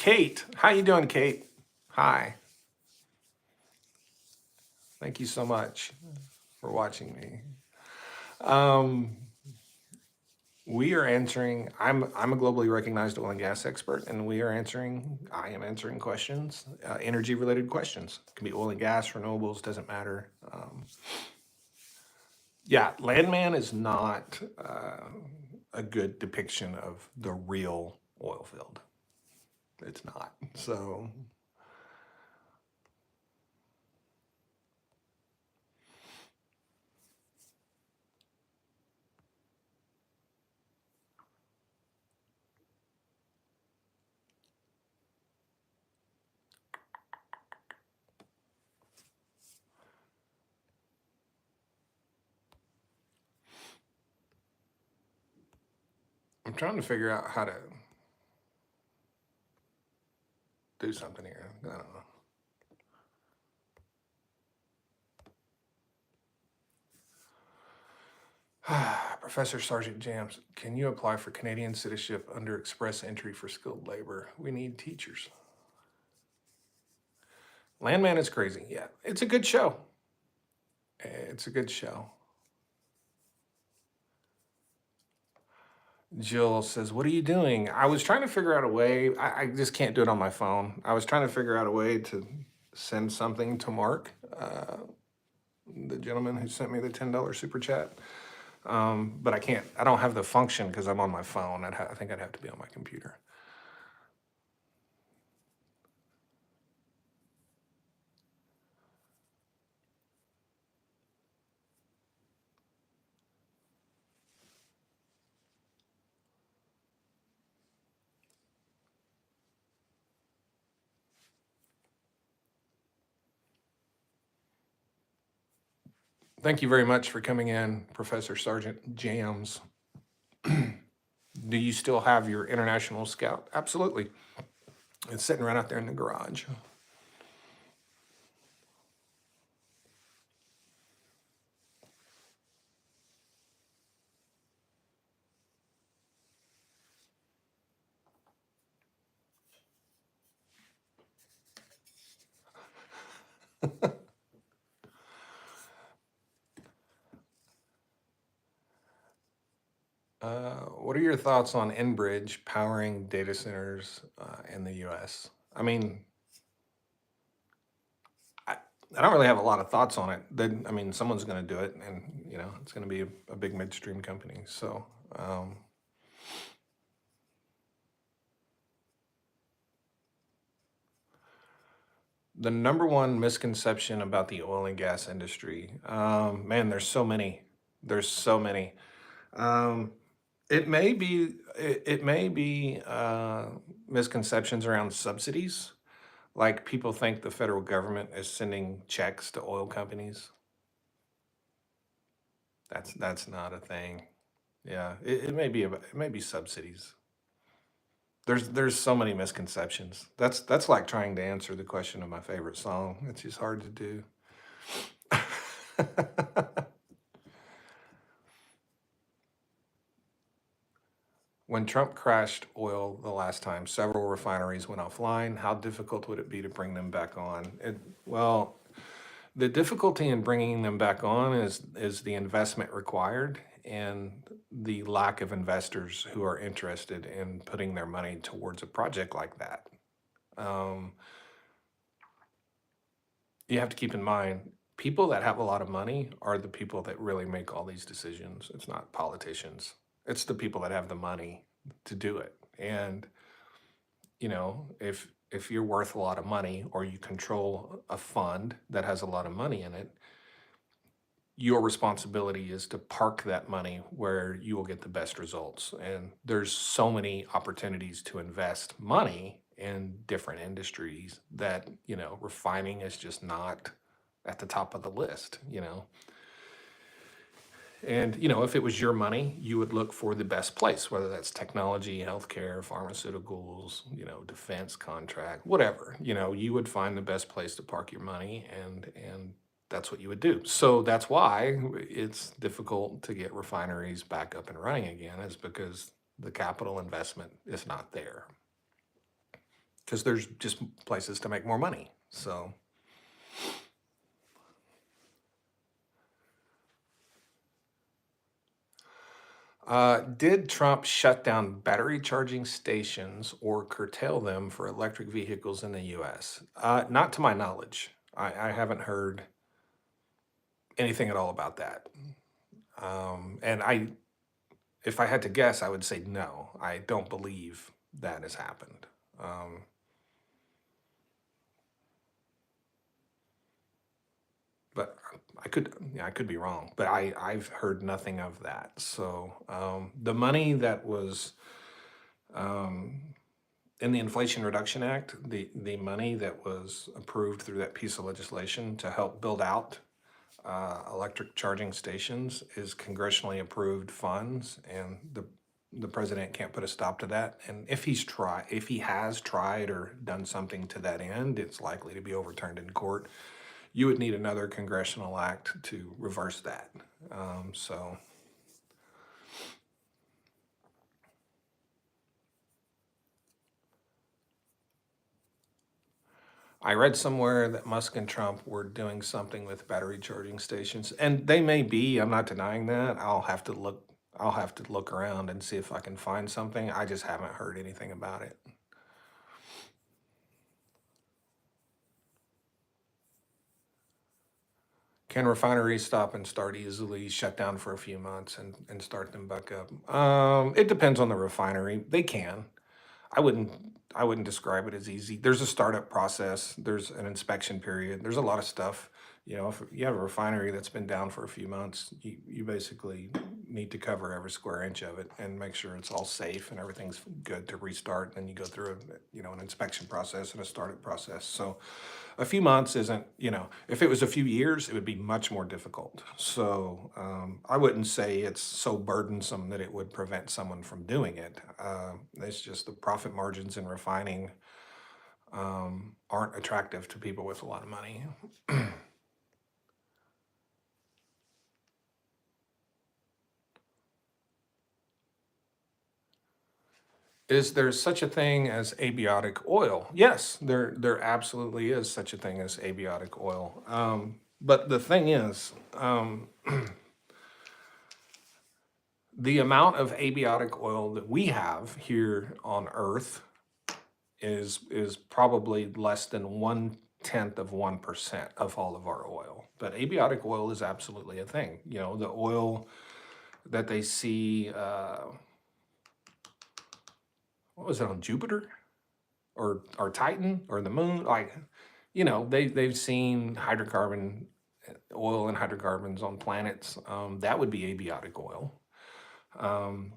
Kate, how you doing, Kate? Hi. Thank you so much for watching me. Um, we are answering. I'm a globally recognized oil and gas expert, and we are answering. I am answering questions, energy related questions. It can be oil and gas, renewables, doesn't matter. Yeah, Landman is not a good depiction of the real oil field. It's not. So I'm trying to figure out how to do something here. I don't know. Professor Sergeant Jams, can you apply for Canadian citizenship under express entry for skilled labor? We need teachers. Landman is crazy. Yeah, it's a good show. It's a good show. Jill says, "What are you doing?" I was trying to figure out a way. I just can't do it on my phone. I was trying to figure out a way to send something to Mark, the gentleman who sent me the $10 super chat. But I can't. I don't have the function because I'm on my phone. I think I'd have to be on my computer. Thank you very much for coming in, Professor Sergeant Jams. Do you still have your International Scout? Absolutely. It's sitting right out there in the garage. What are your thoughts on Enbridge powering data centers in the US? I mean, I, I don't really have a lot of thoughts on it. Then, I mean, someone's going to do it, and it's going to be a big midstream company. So, the number one misconception about the oil and gas industry, man, there's so many. There's so many. Um, it may be misconceptions around subsidies. Like people think the federal government is sending checks to oil companies. That's not a thing. Yeah, it may be subsidies. There's so many misconceptions. That's like trying to answer the question of my favorite song. It's just hard to do. When Trump crashed oil the last time, several refineries went offline. How difficult would it be to bring them back on? Well, the difficulty in bringing them back on is the investment required and the lack of investors who are interested in putting their money towards a project like that. Um, you have to keep in mind, people that have a lot of money are the people that really make all these decisions. It's not politicians. It's the people that have the money to do it. And if you're worth a lot of money or you control a fund that has a lot of money in it, your responsibility is to park that money where you will get the best results. And there's so many opportunities to invest money in different industries that, refining is just not at the top of the list. And, if it was your money, you would look for the best place, whether that's technology, healthcare, pharmaceuticals, defense contract, whatever. You would find the best place to park your money, and that's what you would do. So that's why it's difficult to get refineries back up and running again, is because the capital investment is not there. because there's just places to make more money. So, did Trump shut down battery charging stations or curtail them for electric vehicles in the US? Not to my knowledge. I haven't heard anything at all about that. And if I had to guess, I would say no. I don't believe that has happened. Um, but yeah, I could be wrong. But I've heard nothing of that. So the money that was um, in the Inflation Reduction Act, the money that was approved through that piece of legislation to help build out electric charging stations is congressionally approved funds, and the president can't put a stop to that. And if if he has tried or done something to that end, it's likely to be overturned in court. You would need another congressional act to reverse that. So I read somewhere that Musk and Trump were doing something with battery charging stations, and they may be. I'm not denying that. I'll have to look around and see if I can find something. I just haven't heard anything about it. Can refineries stop and start easily, shut down for a few months and start them back up? It depends on the refinery. They can. I wouldn't I wouldn't describe it as easy. There's a startup process, there's an inspection period, there's a lot of stuff. You know, if you have a refinery that's been down for a few months, you basically need to cover every square inch of it and make sure it's all safe and everything's good to restart. And then you go through an inspection process and a startup process. So a few months isn't, if it was a few years, it would be much more difficult. So I wouldn't say it's so burdensome that it would prevent someone from doing it. It's just the profit margins in refining aren't attractive to people with a lot of money. Is there such a thing as abiotic oil? Yes, there absolutely is such a thing as abiotic oil. But the thing is, the amount of abiotic oil that we have here on Earth is probably less than 1/10 of 1% of all of our oil. But abiotic oil is absolutely a thing. You know, the oil that they see, what was it, on Jupiter or Titan or the moon? Like, they've seen hydrocarbon oil and hydrocarbons on planets. That would be abiotic oil. Um,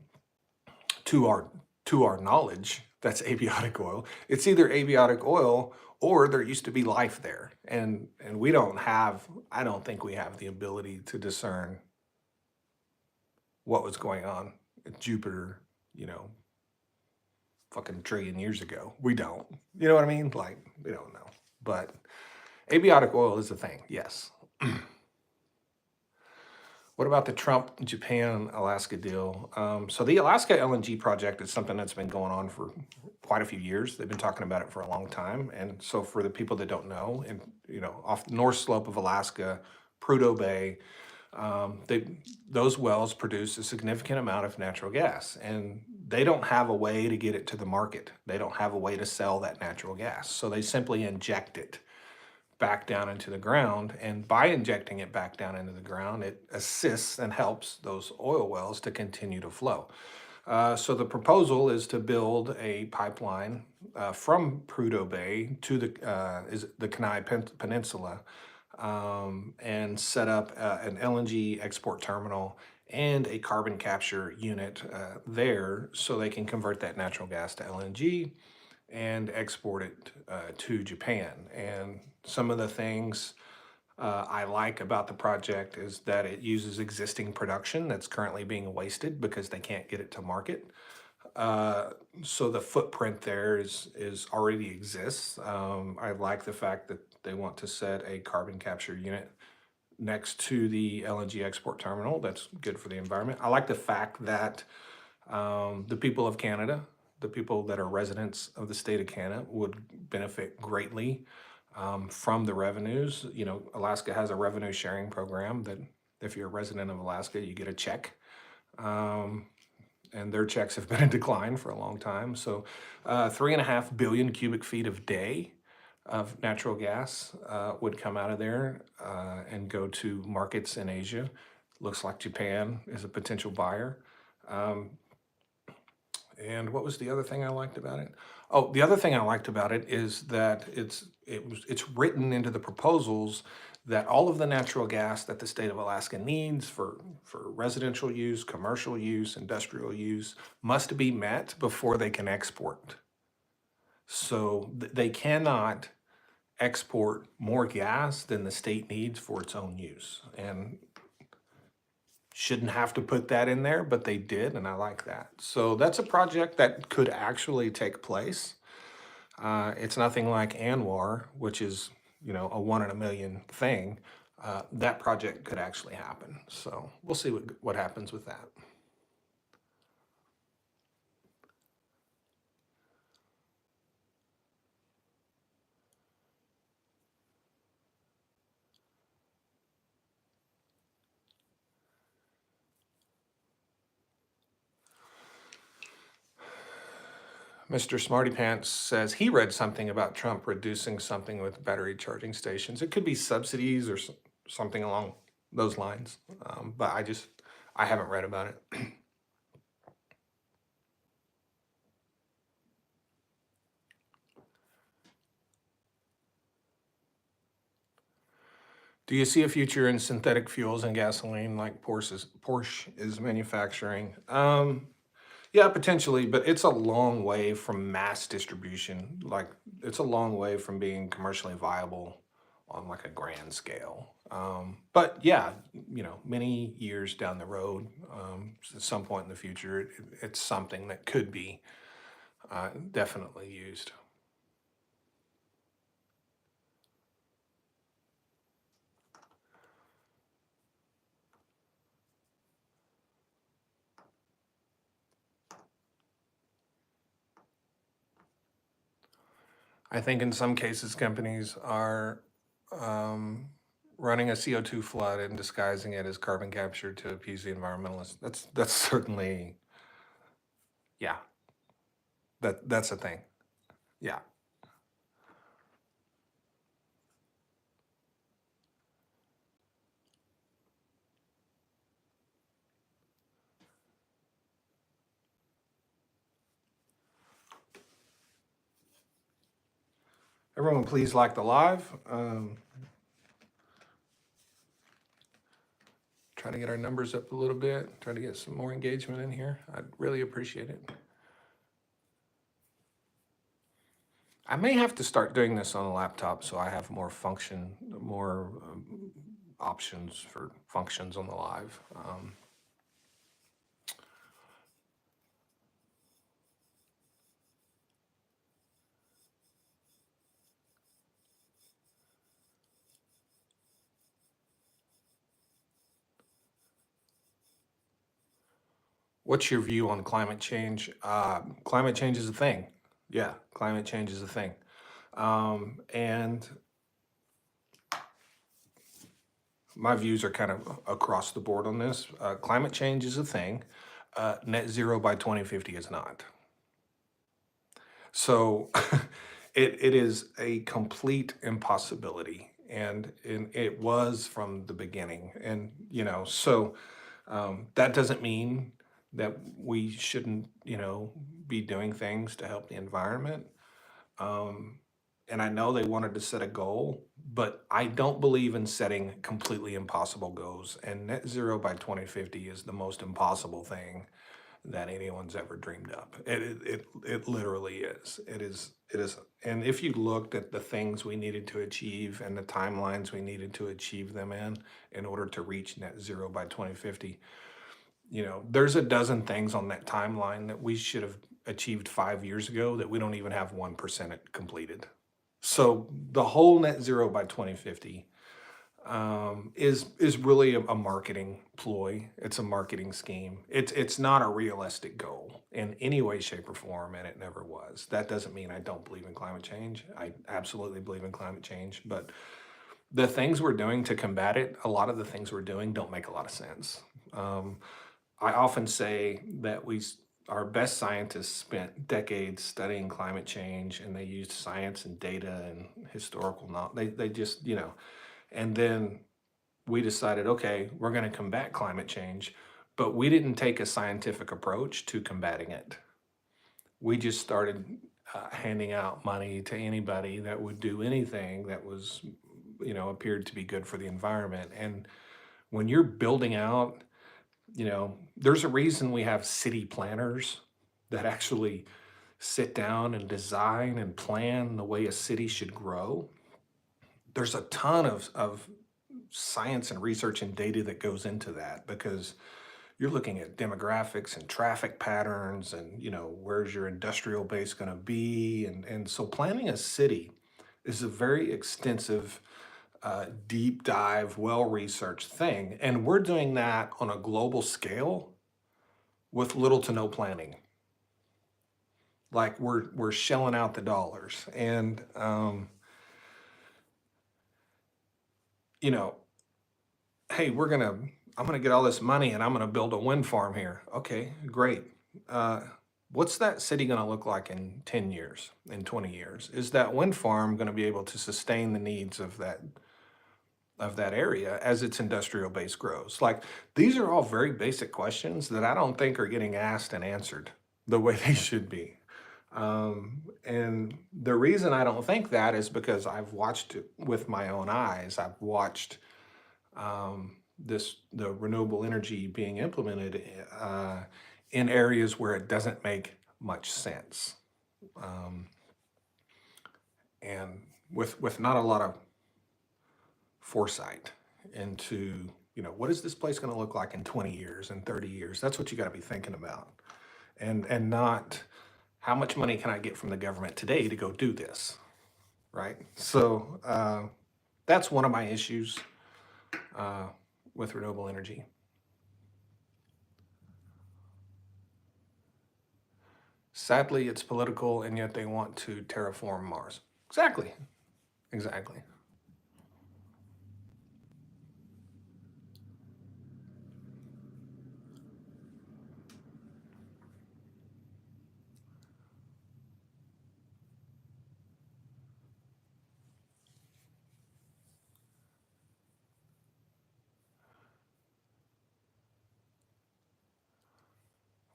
to our knowledge, that's abiotic oil. It's either abiotic oil or there used to be life there, and we don't have. I don't think we have the ability to discern what was going on at Jupiter. You know, fucking trillion years ago. We don't. You know what I mean? Like, we don't know. But abiotic oil is a thing. Yes. What about the Trump Japan Alaska deal? So the Alaska LNG project is something that's been going on for quite a few years. They've been talking about it for a long time. And so for the people that don't know, and off the north slope of Alaska, Prudhoe Bay, those wells produce a significant amount of natural gas, and they don't have a way to get it to the market. They don't have a way to sell that natural gas, so they simply inject it back down into the ground. And by injecting it back down into the ground, it assists and helps those oil wells to continue to flow. So the proposal is to build a pipeline from Prudhoe Bay to the Kenai Peninsula, and set up an LNG export terminal and a carbon capture unit there, so they can convert that natural gas to LNG and export it to Japan. And some of the things I like about the project is that it uses existing production that's currently being wasted because they can't get it to market. Uh, so the footprint there is already exists. I like the fact that they want to set a carbon capture unit next to the LNG export terminal. That's good for the environment. I like the fact that the people of Canada the people that are residents of the state of Canada would benefit greatly from the revenues. You know, Alaska has a revenue sharing program that if you're a resident of Alaska, you get a check. Um, and their checks have been in decline for a long time. So, 3.5 billion cubic feet of day of natural gas would come out of there and go to markets in Asia. Looks like Japan is a potential buyer. Um, and what was the other thing I liked about it? Oh, the other thing I liked about it is that it's written into the proposals that all of the natural gas that the state of Alaska needs for residential use, commercial use, industrial use must be met before they can export. So they cannot export more gas than the state needs for its own use. And shouldn't have to put that in there, but they did, and I like that. So that's a project that could actually take place. It's nothing like Anwar, which is, you know, a one in a million thing. That project could actually happen. So we'll see what happens with that. Mr. Smarty Pants says he read something about Trump reducing something with battery charging stations. It could be subsidies or something along those lines. But I haven't read about it. Do you see a future in synthetic fuels and gasoline like Porsche is manufacturing? Yeah, potentially, but it's a long way from mass distribution. Like, it's a long way from being commercially viable on like a grand scale. But yeah, you know, many years down the road, at some point in the future, it's something that could be definitely used. I think in some cases, companies are um, running a CO2 flood and disguising it as carbon capture to appease the environmentalists. That's certainly, yeah, that's a thing. Yeah. Everyone, please like the live. Try to get our numbers up a little bit. Try to get some more engagement in here. I'd really appreciate it. I may have to start doing this on a laptop so I have more options for functions on the live. What's your view on climate change? Climate change is a thing. Yeah, climate change is a thing. And my views are kind of across the board on this. Climate change is a thing. Net zero by 2050 is not. So it is a complete impossibility. And it was from the beginning. And, you know, so that doesn't mean that we shouldn't, you know, be doing things to help the environment. Um, and I know they wanted to set a goal, but I don't believe in setting completely impossible goals. And net zero by 2050 is the most impossible thing that anyone's ever dreamed up. It literally is. It is. And if you looked at the things we needed to achieve and the timelines we needed to achieve them in order to reach net zero by 2050, you know, there's a dozen things on that timeline that we should have achieved 5 years ago that we don't even have 1% completed. So the whole net zero by 2050 is really a marketing ploy. It's a marketing scheme. It's not a realistic goal. in any way, shape, or form, and it never was. That doesn't mean I don't believe in climate change. I absolutely believe in climate change, but the things we're doing to combat it, a lot of the things we're doing don't make a lot of sense. Um, I often say that our best scientists spent decades studying climate change, and they used science and data and historical knowledge. They just, and then we decided, okay, we're going to combat climate change, but we didn't take a scientific approach to combating it. We just started handing out money to anybody that would do anything that was, appeared to be good for the environment. And when you're building out, there's a reason we have city planners that actually sit down and design and plan the way a city should grow. There's a ton of science and research and data that goes into that, because you're looking at demographics and traffic patterns and, where's your industrial base going to be, and so planning a city is a very extensive, deep dive, well researched thing, and we're doing that on a global scale with little to no planning. Like, we're shelling out the dollars, and you know hey, I'm gonna get all this money and I'm gonna build a wind farm here. Okay, great. Uh, what's that city gonna look like in 10 years, in 20 years? Is that wind farm gonna be able to sustain the needs of that area as its industrial base grows? Like, these are all very basic questions that I don't think are getting asked and answered the way they should be. And the reason I don't think that is because I've watched it with my own eyes. I've watched the renewable energy being implemented in areas where it doesn't make much sense, um, and with not a lot of foresight into, what is this place going to look like in 20 years and 30 years. That's what you got to be thinking about, and not how much money can I get from the government today to go do this, right? So that's one of my issues uh, with renewable energy. Sadly, it's political, and yet they want to terraform Mars. Exactly. Exactly.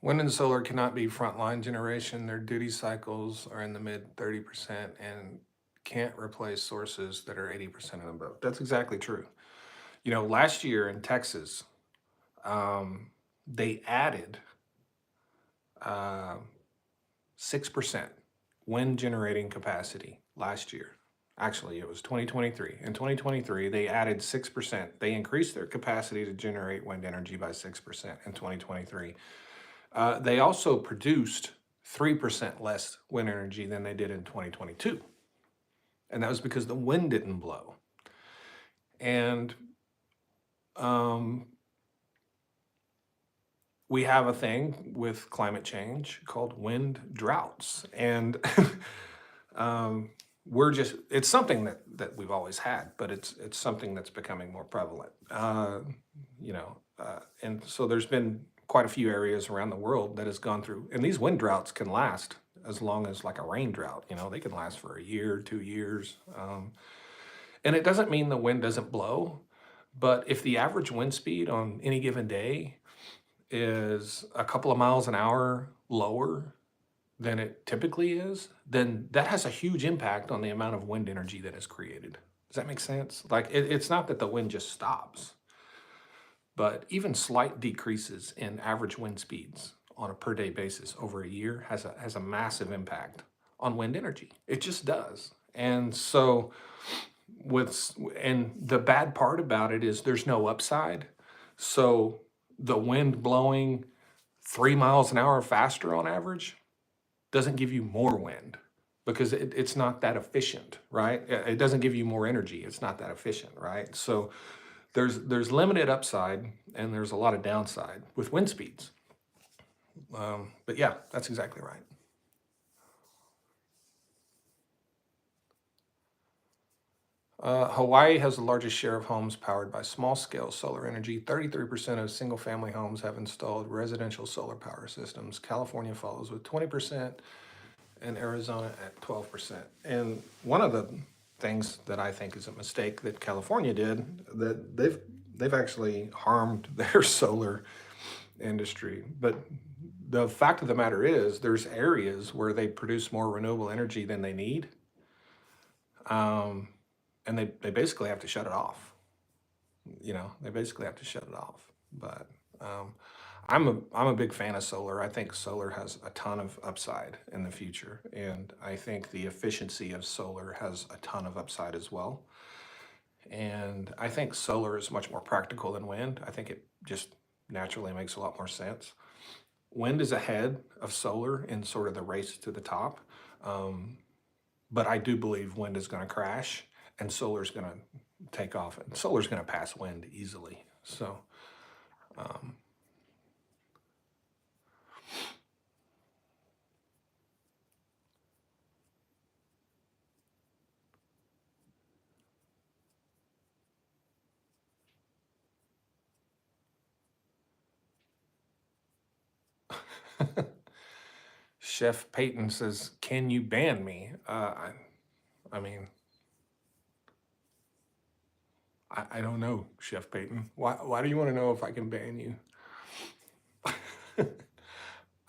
Wind and solar cannot be frontline generation. Their duty cycles are in the mid 30% and can't replace sources that are 80% and above. That's exactly true. Last year in Texas, they added uh, 6% wind generating capacity last year. Actually, it was 2023. In 2023, they added 6%. They increased their capacity to generate wind energy by 6% in 2023. They also produced 3% less wind energy than they did in 2022. And that was because the wind didn't blow. And we have a thing with climate change called wind droughts. And it's something that we've always had, but it's something that's becoming more prevalent. And so there's been quite a few areas around the world that has gone through, and these wind droughts can last as long as like a rain drought. They can last for a year, 2 years. And it doesn't mean the wind doesn't blow, but if the average wind speed on any given day is a couple of miles an hour lower than it typically is, then that has a huge impact on the amount of wind energy that is created. Does that make sense? Like, it's not that the wind just stops, but even slight decreases in average wind speeds on a per day basis over a year has a massive impact on wind energy. It just does. And so and the bad part about it is there's no upside. So the wind blowing 3 miles an hour faster on average doesn't give you more wind, because it's not that efficient, right? It doesn't give you more energy. It's not that efficient, right? So there's limited upside and there's a lot of downside with wind speeds. But yeah, that's exactly right. Hawaii has the largest share of homes powered by small scale solar energy. 33% of single family homes have installed residential solar power systems. California follows with 20%, and Arizona at 12%. And one of the things that I think is a mistake that California did, that they've actually harmed their solar industry. But the fact of the matter is, there's areas where they produce more renewable energy than they need, um, and they basically have to shut it off. They basically have to shut it off. But um, I'm a big fan of solar. I think solar has a ton of upside in the future, and I think the efficiency of solar has a ton of upside as well. And I think solar is much more practical than wind. I think it just naturally makes a lot more sense. Wind is ahead of solar in sort of the race to the top, um, but I do believe wind is going to crash and solar is going to take off. And solar is going to pass wind easily. So. Um, Chef Peyton says, "Can you ban me?" I mean, I don't know, Chef Peyton. Why do you want to know if I can ban you?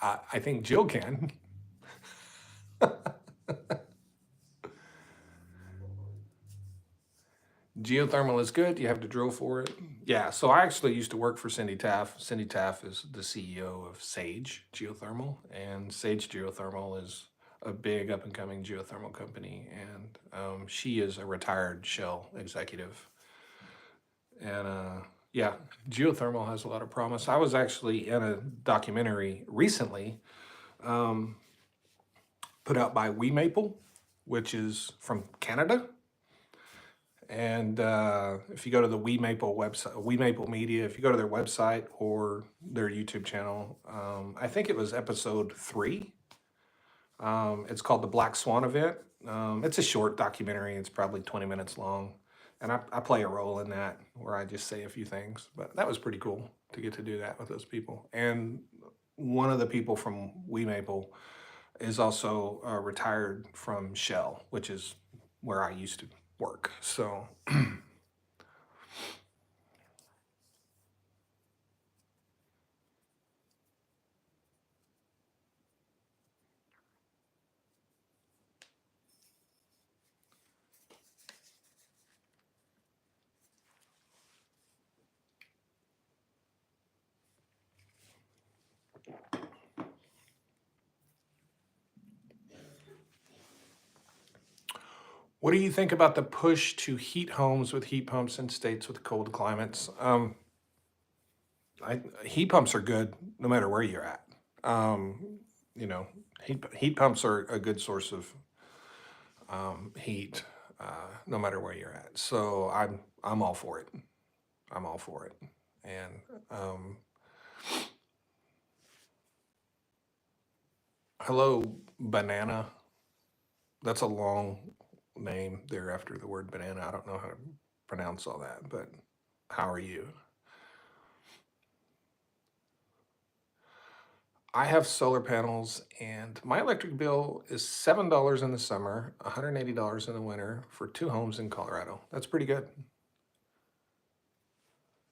I think Jill can. Geothermal is good. You have to drill for it. Yeah. So I actually used to work for Cindy Taff. Cindy Taff is the CEO of Sage Geothermal, and Sage Geothermal is a big up and coming geothermal company. And she is a retired Shell executive. And yeah, geothermal has a lot of promise. I was actually in a documentary recently, um, put out by We Maple, which is from Canada. And if you go to the We Maple website, We Maple Media, if you go to their website or their YouTube channel, I think it was episode 3. It's called the Black Swan Event. It's a short documentary. It's probably 20 minutes long. And I play a role in that where I just say a few things. But that was pretty cool to get to do that with those people. And one of the people from We Maple is also retired from Shell, which is where I used to work. So what do you think about the push to heat homes with heat pumps in states with cold climates? Heat pumps are good no matter where you're at. Um, you know, heat pumps are a good source of heat, no matter where you're at. So I'm all for it. I'm all for it. And um, hello, banana. That's a long name there after the word banana. I don't know how to pronounce all that, but how are you? I have solar panels, and my electric bill is $7 in the summer, $180 in the winter for 2 homes in Colorado. That's pretty good.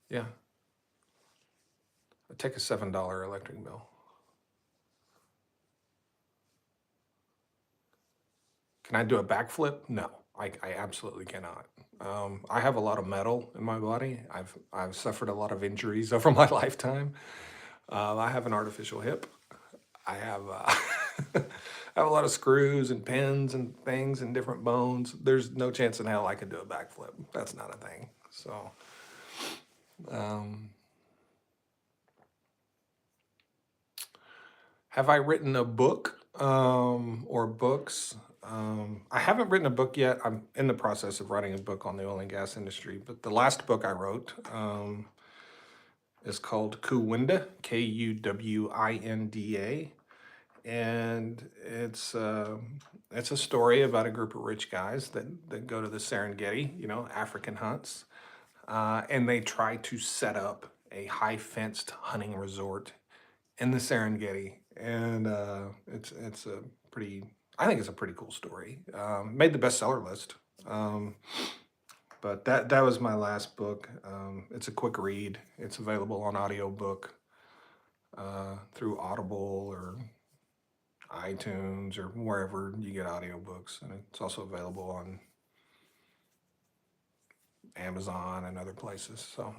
Yeah, I take a $7 electric bill. Can I do a backflip? No, I absolutely cannot. I have a lot of metal in my body. I've suffered a lot of injuries over my lifetime. I have an artificial hip. I have I have a lot of screws and pins and things and different bones. There's no chance in hell I could do a backflip. That's not a thing. So, um, have I written a book or books? I haven't written a book yet. I'm in the process of writing a book on the oil and gas industry. But the last book I wrote is called Kuwinda, Kuwinda, and it's a story about a group of rich guys that go to the Serengeti, African hunts, and they try to set up a high fenced hunting resort in the Serengeti, and it's a pretty. I think it's a pretty cool story. Made the bestseller list. Um, but that was my last book. It's a quick read. It's available on audiobook through Audible or iTunes or wherever you get audiobooks, and it's also available on Amazon and other places. So,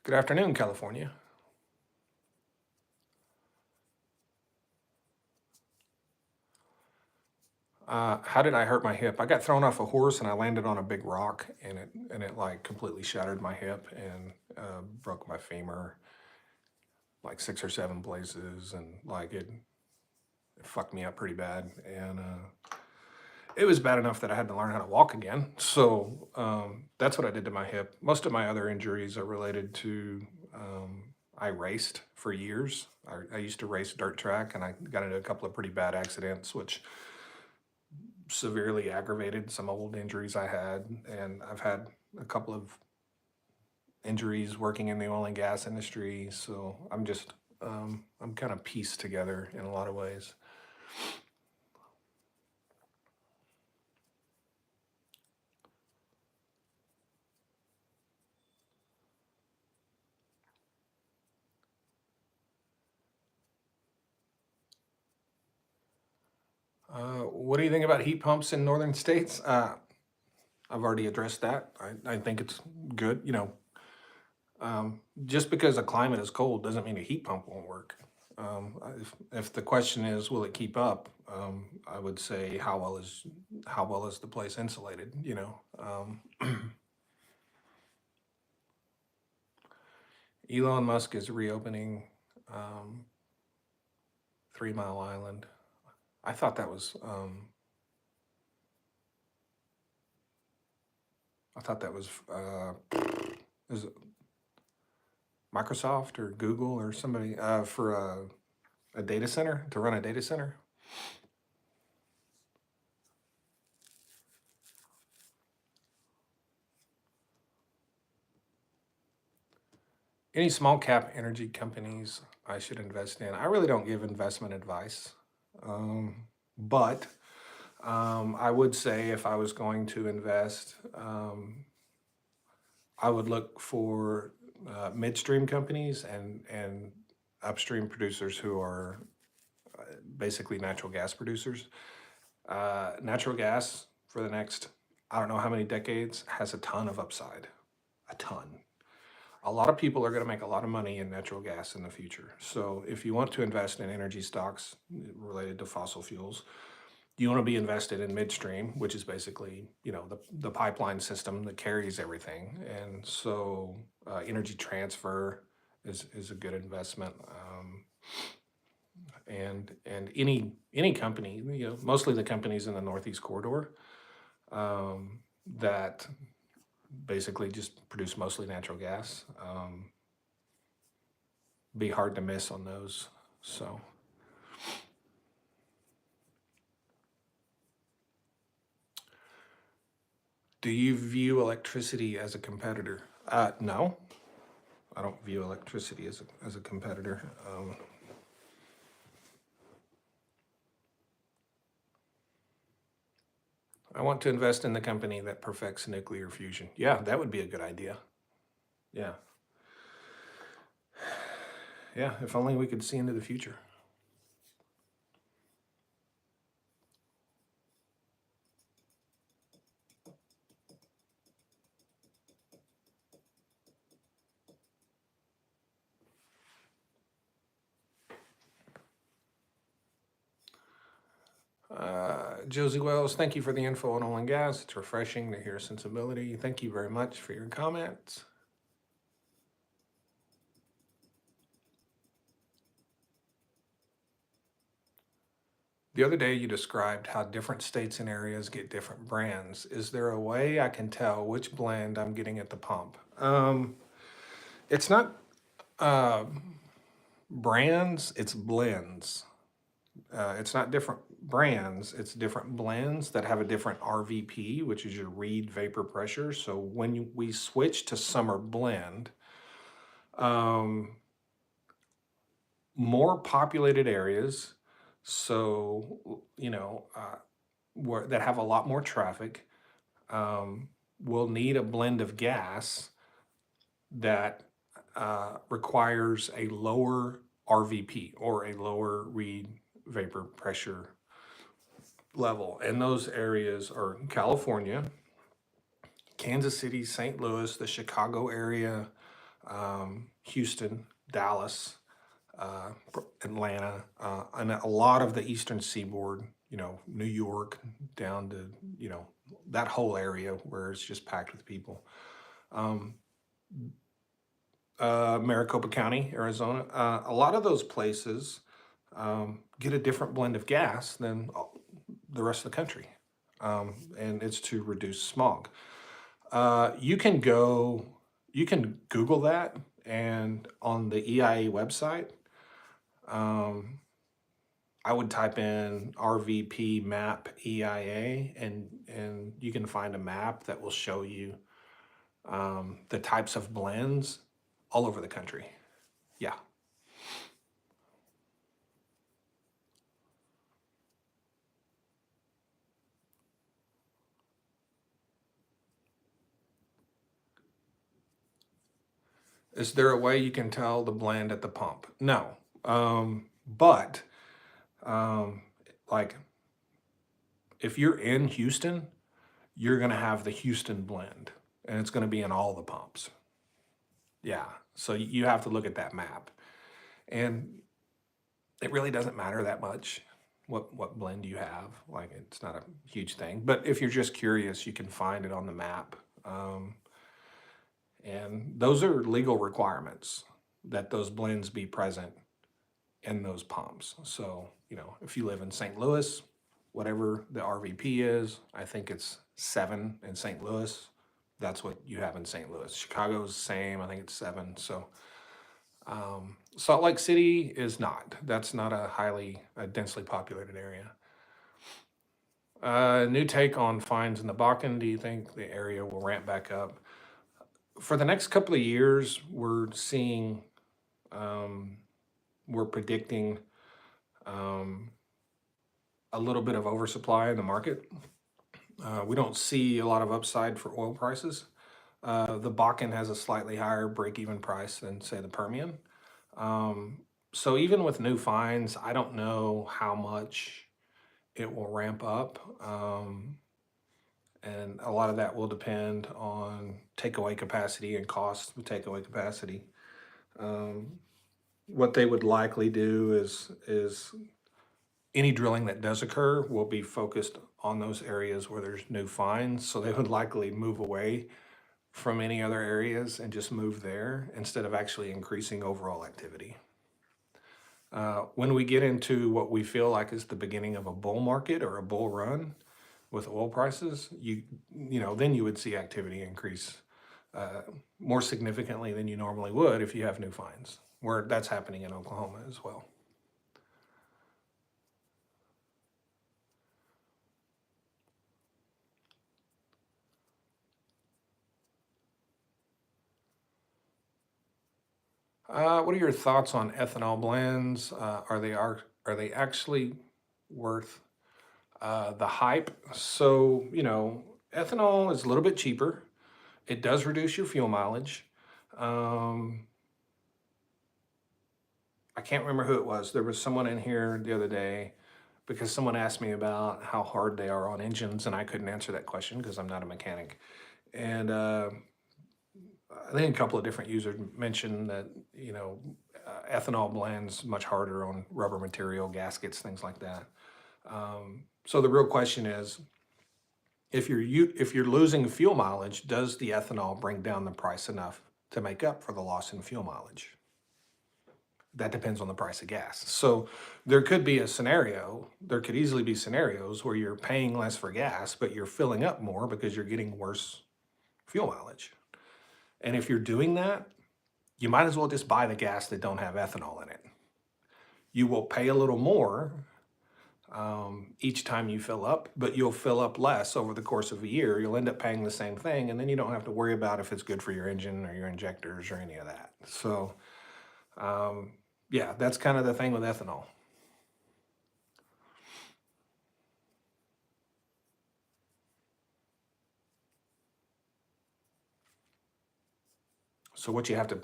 good afternoon, California. How did I hurt my hip? I got thrown off a horse and I landed on a big rock, and it like completely shattered my hip and broke my femur like 6 or 7 places, and like it fucked me up pretty bad. And it was bad enough that I had to learn how to walk again. So that's what I did to my hip. Most of my other injuries are related to I raced for years. I used to race dirt track, and I got into a couple of pretty bad accidents, which severely aggravated some old injuries I had. And I've had a couple of injuries working in the oil and gas industry. So I'm kind of pieced together in a lot of ways. What do you think about heat pumps in northern states? I've already addressed that. I think it's good. Just because a climate is cold doesn't mean a heat pump won't work. If the question is, will it keep up? I would say how well is the place insulated? Elon Musk is reopening um, 3 Mile Island. I thought that was is it Microsoft or Google or somebody for a data center to run a data center. Any small cap energy companies I should invest in? I really don't give investment advice, but I would say if I was going to invest, I would look for midstream companies and upstream producers who are basically natural gas producers. Natural gas for the next, I don't know how many decades, has a ton of upside. A ton. A lot of people are going to make a lot of money in natural gas in the future. So if you want to invest in energy stocks related to fossil fuels, you want to be invested in midstream, which is basically the pipeline system that carries everything. And so Energy Transfer is a good investment. And any company, mostly the companies in the Northeast Corridor that basically just produce mostly natural gas. Be hard to miss on those. So, do you view electricity as a competitor? No, I don't view electricity as a competitor. I want to invest in the company that perfects nuclear fusion. Yeah, that would be a good idea. Yeah. Yeah, if only we could see into the future. Josie Wells, thank you for the info on oil and gas. It's refreshing to hear sensibility. Thank you very much for your comments. The other day, you described how different states and areas get different brands. Is there a way I can tell which blend I'm getting at the pump? It's not uh, brands, it's blends. It's not different brands, it's different blends that have a different RVP, which is your reed vapor pressure. So when we switch to summer blend, um, more populated areas, so where that have a lot more traffic, um, will need a blend of gas that requires a lower RVP or a lower reed vapor pressure level. And those areas are California, Kansas City, St. Louis, the Chicago area, Houston, Dallas, uh, Atlanta, and a lot of the eastern seaboard, New York down to, that whole area where it's just packed with people. Um, Maricopa County, Arizona, a lot of those places get a different blend of gas than the rest of the country. And it's to reduce smog. You can Google that, and on the EIA website, um, I would type in RVP map EIA, and you can find a map that will show you the types of blends all over the country. Yeah. Is there a way you can tell the blend at the pump? No. But um, like if you're in Houston, you're going to have the Houston blend, and it's going to be in all the pumps. Yeah. So you have to look at that map. And it really doesn't matter that much what blend you have. Like it's not a huge thing. But if you're just curious, you can find it on the map. And those are legal requirements that those blends be present in those pumps. So, if you live in St. Louis, whatever the RVP is, I think it's 7 in St. Louis. That's what you have in St. Louis. Chicago's the same. I think it's 7. So, Salt Lake City is not. That's not a densely populated area. New take on fines in the Bakken. Do you think the area will ramp back up? For the next couple of years, um, we're predicting um, a little bit of oversupply in the market. We don't see a lot of upside for oil prices. The Bakken has a slightly higher break-even price than, say, the Permian. Um, so even with new fines, I don't know how much it will ramp up. And a lot of that will depend on takeaway capacity and cost of takeaway capacity. Um, what they would likely do is any drilling that does occur will be focused on those areas where there's new finds. So they would likely move away from any other areas and just move there instead of actually increasing overall activity. When we get into what we feel like is the beginning of a bull market or a bull run with oil prices, then you would see activity increase uh, more significantly than you normally would if you have new finds, where that's happening in Oklahoma as well. What are your thoughts on ethanol blends? Are they actually worth the hype? So ethanol is a little bit cheaper. It does reduce your fuel mileage. Um, I can't remember who it was. There was someone in here the other day because someone asked me about how hard they are on engines, and I couldn't answer that question because I'm not a mechanic. And I think a couple of different users mentioned that ethanol blends much harder on rubber material, gaskets, things like that. So the real question is, if you're losing fuel mileage, does the ethanol bring down the price enough to make up for the loss in fuel mileage? That depends on the price of gas. So there could easily be scenarios where you're paying less for gas, but you're filling up more because you're getting worse fuel mileage. And if you're doing that, you might as well just buy the gas that don't have ethanol in it. You will pay a little more each time you fill up, but you'll fill up less over the course of a year. You'll end up paying the same thing, and then you don't have to worry about if it's good for your engine or your injectors or any of that. So, um, yeah, that's kind of the thing with ethanol. So what you have to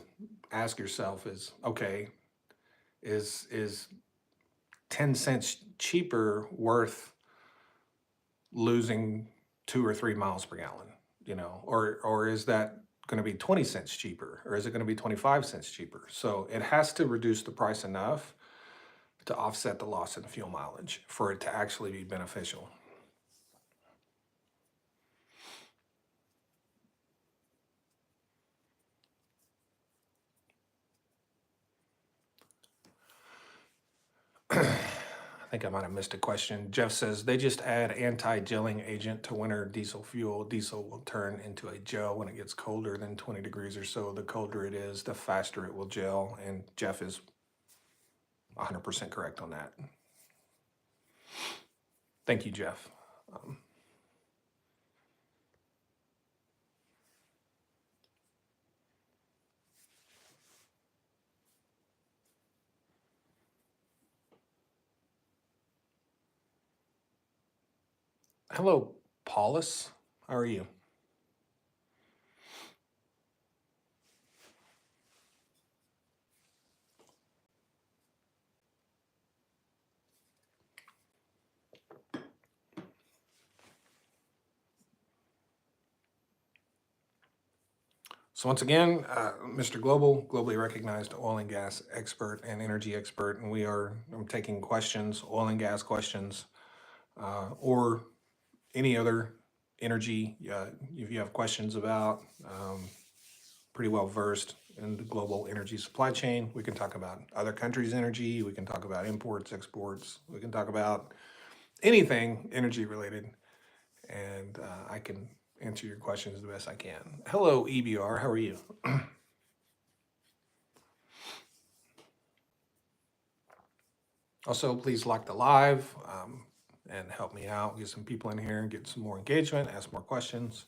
ask yourself is, okay, is 10 cents cheaper worth losing 2 or 3 miles per gallon, or is that going to be 20 cents cheaper, or is it going to be 25 cents cheaper? So it has to reduce the price enough to offset the loss in fuel mileage for it to actually be beneficial. I think I might have missed a question. Jeff says they just add anti-gelling agent to winter diesel fuel. Diesel will turn into a gel when it gets colder than 20 degrees or so. The colder it is, the faster it will gel. And Jeff is 100% correct on that. Thank you, Jeff. Hello, Paulus. How are you? So once again, Mr. Global, globally recognized oil and gas expert and energy expert, and I'm taking questions, oil and gas questions, or any other energy. If you have questions about, pretty well versed in the global energy supply chain. We can talk about other countries' energy. We can talk about imports, exports. We can talk about anything energy related, and I can answer your questions the best I can. Hello, EBR. How are you? Also, please like the live and help me out, get some people in here and get some more engagement, ask more questions.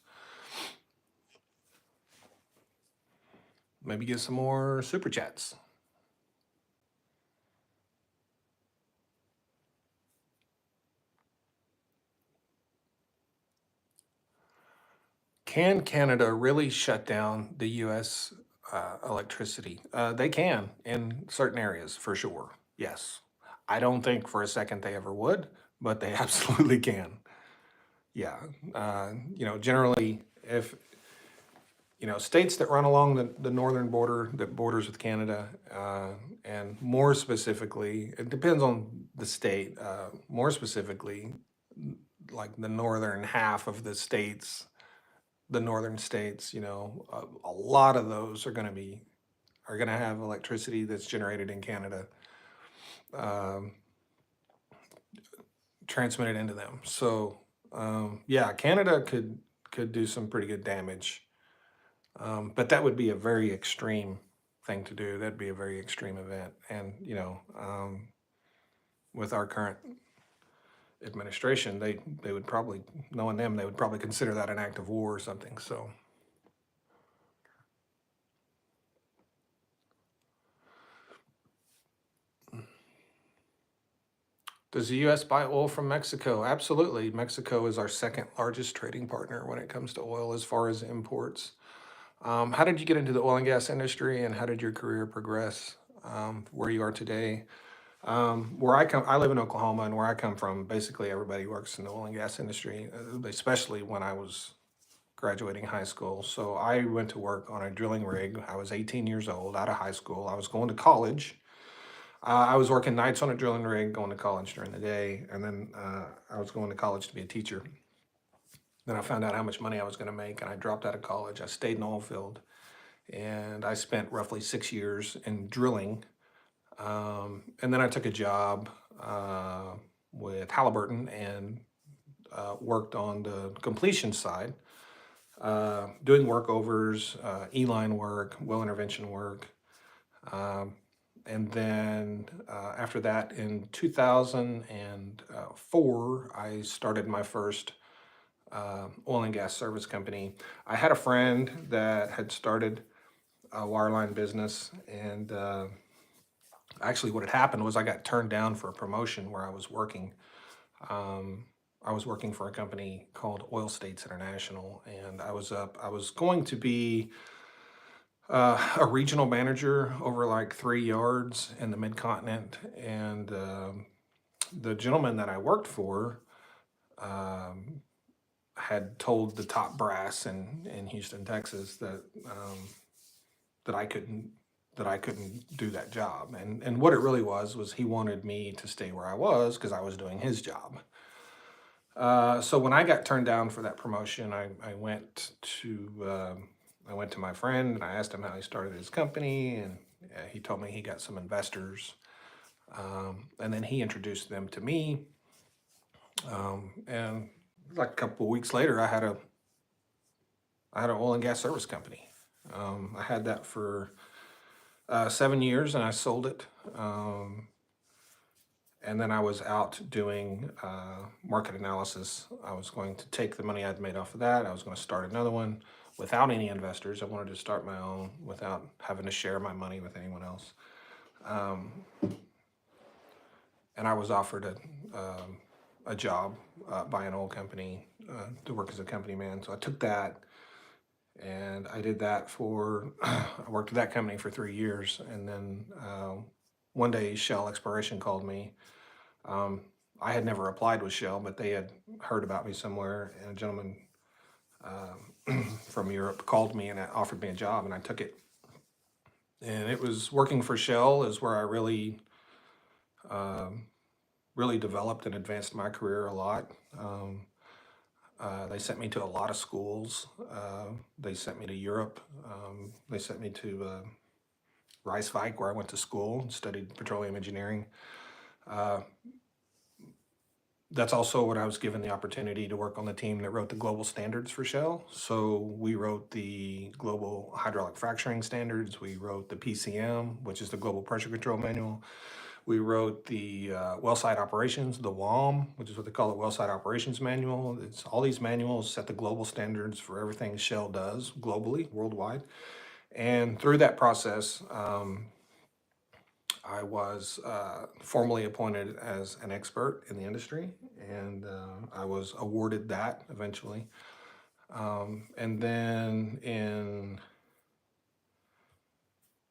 Maybe get some more super chats. Can Canada really shut down the US electricity? They can in certain areas for sure. Yes. I don't think for a second they ever would, but they absolutely can. Yeah. Generally, if states that run along the northern border that borders with Canada, and more specifically, it depends on the state. More specifically, like the northern half of the states, the northern states, a lot of those are going to have electricity that's generated in Canada, um, transmitted into them. So yeah, Canada could do some pretty good damage. But that would be a very extreme thing to do. That'd be a very extreme event. And, with our current administration, they would probably, knowing them, they would probably consider that an act of war or something. So, does the U.S. buy oil from Mexico? Absolutely. Mexico is our second largest trading partner when it comes to oil as far as imports. How did you get into the oil and gas industry, and how did your career progress where you are today? I live in Oklahoma, and where I come from, basically everybody works in the oil and gas industry, especially when I was graduating high school. So I went to work on a drilling rig. I was 18 years old, out of high school. I was going to college. I was working nights on a drilling rig, going to college during the day, and then I was going to college to be a teacher. Then I found out how much money I was going to make, and I dropped out of college. I stayed in the oil field, and I spent roughly 6 years in drilling. And then I took a job with Halliburton and worked on the completion side, doing workovers, E-line work, well intervention work, Um, and then after that, in 2004, I started my first oil and gas service company. I had a friend that had started a wireline business, and actually, what had happened was I got turned down for a promotion where I was working. Um, I was working for a company called Oil States International, and I was going to be a regional manager over like 3 yards in the mid continent, and the gentleman that I worked for um, had told the top brass in Houston, Texas, that I couldn't do that job. And what it really was he wanted me to stay where I was because I was doing his job. So when I got turned down for that promotion, I I went to my friend and I asked him how he started his company, and he told me he got some investors, and then he introduced them to me. And like a couple of weeks later, I had an oil and gas service company. I had that for 7 years, and I sold it. And then I was out doing market analysis. I was going to take the money I'd made off of that. I was going to start another one without any investors. I wanted to start my own without having to share my money with anyone else. Um, and I was offered a job by an oil company to work as a company man. So I took that, and I did that for, I worked at that company for 3 years. And then one day Shell Exploration called me. Um, I had never applied with Shell, but they had heard about me somewhere, and a gentleman from Europe called me and offered me a job, and I took it. And it was working for Shell is where I um, really developed and advanced my career a lot. They sent me to a lot of schools. They sent me to Europe. They sent me to Rijswijk, where I went to school and studied petroleum engineering. Uh, that's also when I was given the opportunity to work on the team that wrote the global standards for Shell. So we wrote the global hydraulic fracturing standards. We wrote the PCM, which is the global pressure control manual. We wrote the well site operations, the WOM, which is what they call it, well site operations manual. It's all these manuals set the global standards for everything Shell does globally, worldwide. And through that process, I was formally appointed as an expert in the industry, and I was awarded that eventually. And then in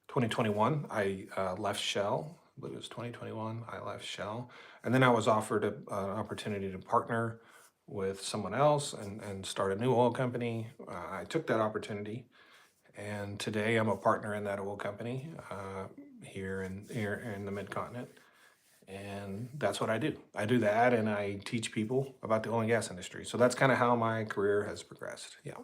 2021, I left Shell. I believe it was 2021. I left Shell, and then I was offered an opportunity to partner with someone else and start a new oil company. I took that opportunity, and today I'm a partner in that oil company here in the mid continent. And that's what I do. I do that, and I teach people about the oil and gas industry. So that's kind of how my career has progressed. Yeah.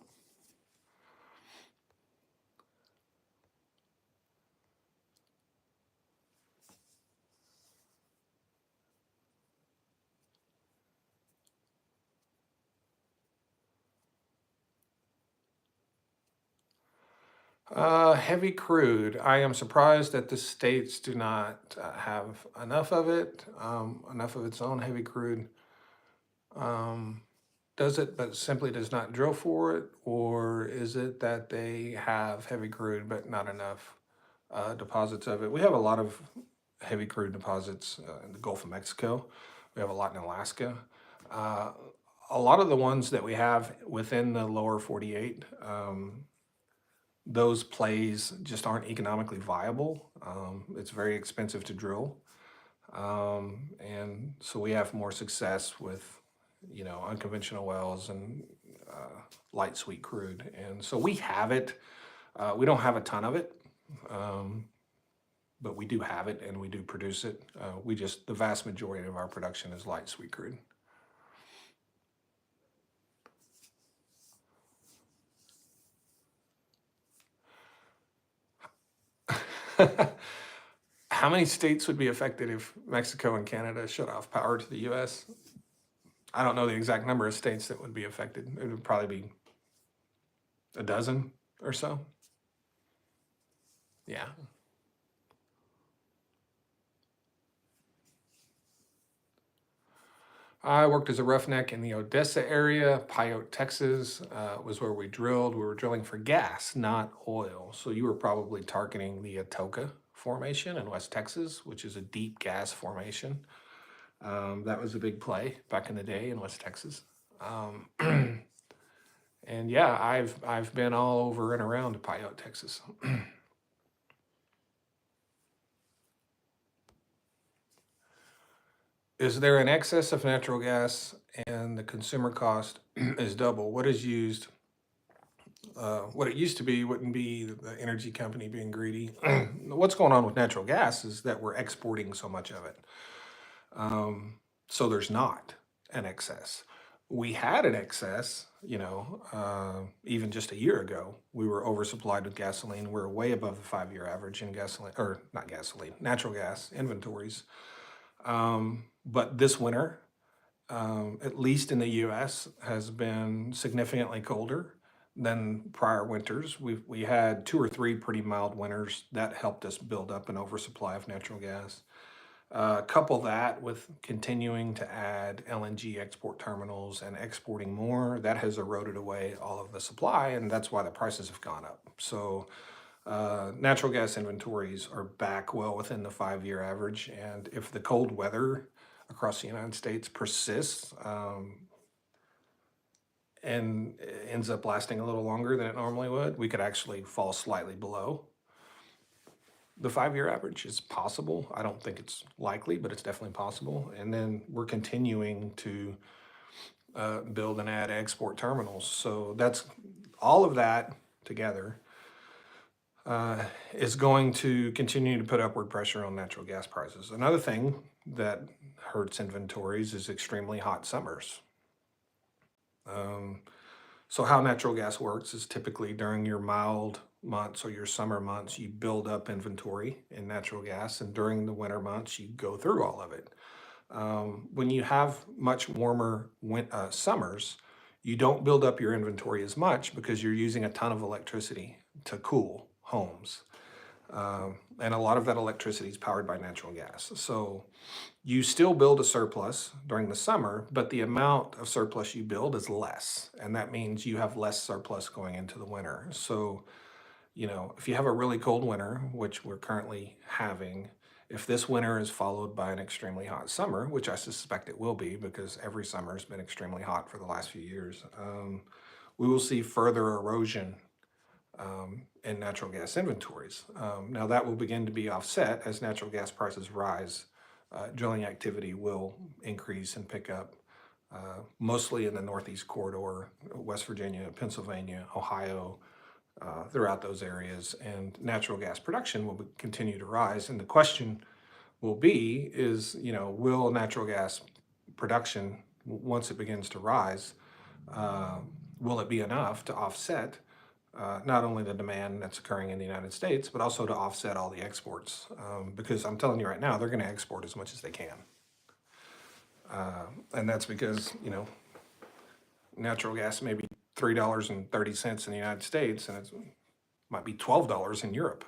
Heavy crude. I am surprised that the states do not have enough of it, enough of its own heavy crude. Um, does it, but simply does not drill for it, or is it that they have heavy crude but not enough deposits of it? We have a lot of heavy crude deposits in the Gulf of Mexico. We have a lot in Alaska. Uh, a lot of the ones that we have within the lower 48, those plays just aren't economically viable. It's very expensive to drill. And so we have more success with, unconventional wells and light sweet crude. And so we have it. We don't have a ton of it, um, but we do have it and we do produce it. The vast majority of our production is light sweet crude. How many states would be affected if Mexico and Canada shut off power to the US? I don't know the exact number of states that would be affected. It would probably be a dozen or so. Yeah. I worked as a roughneck in the Odessa area. Pyote, Texas, was where we drilled. We were drilling for gas, not oil. So you were probably targeting the Atoka Formation in West Texas, which is a deep gas formation. That was a big play back in the day in West Texas. Um, and yeah, I've been all over and around Pyote, Texas. Is there an excess of natural gas and the consumer cost is double? What is used? What it used to be wouldn't be the energy company being greedy. What's going on with natural gas is that we're exporting so much of it. Um, so there's not an excess. We had an excess, even just a year ago. We were oversupplied with gasoline. We're way above the 5 year average in gasoline, or not gasoline, natural gas inventories. But this winter, at least in the US, has been significantly colder than prior winters. We had 2 or 3 pretty mild winters that helped us build up an oversupply of natural gas. Couple that with continuing to add LNG export terminals and exporting more, that has eroded away all of the supply, and that's why the prices have gone up. So, natural gas inventories are back well within the 5 year average, and if the cold weather across the United States persists, and ends up lasting a little longer than it normally would, we could actually fall slightly below the 5 year average. Is possible. I don't think it's likely, but it's definitely possible. And then we're continuing to build and add export terminals. So that's all of that together is going to continue to put upward pressure on natural gas prices. Another thing that hurts inventories is extremely hot summers. Um, So how natural gas works is typically during your mild months or your summer months, you build up inventory in natural gas, and during the winter months, you go through all of it. When you have much warmer summers, you don't build up your inventory as much because you're using a ton of electricity to cool homes. And a lot of that electricity is powered by natural gas. So you still build a surplus during the summer, but the amount of surplus you build is less. And that means you have less surplus going into the winter. So, if you have a really cold winter, which we're currently having, if this winter is followed by an extremely hot summer, which I suspect it will be because every summer has been extremely hot for the last few years, we will see further erosion in natural gas inventories. Now, that will begin to be offset as natural gas prices rise. Drilling activity will increase and pick up, mostly in the Northeast corridor, West Virginia, Pennsylvania, Ohio, throughout those areas, and natural gas production will continue to rise. And the question will be is, will natural gas production, once it begins to rise, uh, will it be enough to offset not only the demand that's occurring in the United States, but also to offset all the exports? Because I'm telling you right now, they're going to export as much as they can. And that's because, natural gas may be $3.30 in the United States, and it might be $12 in Europe.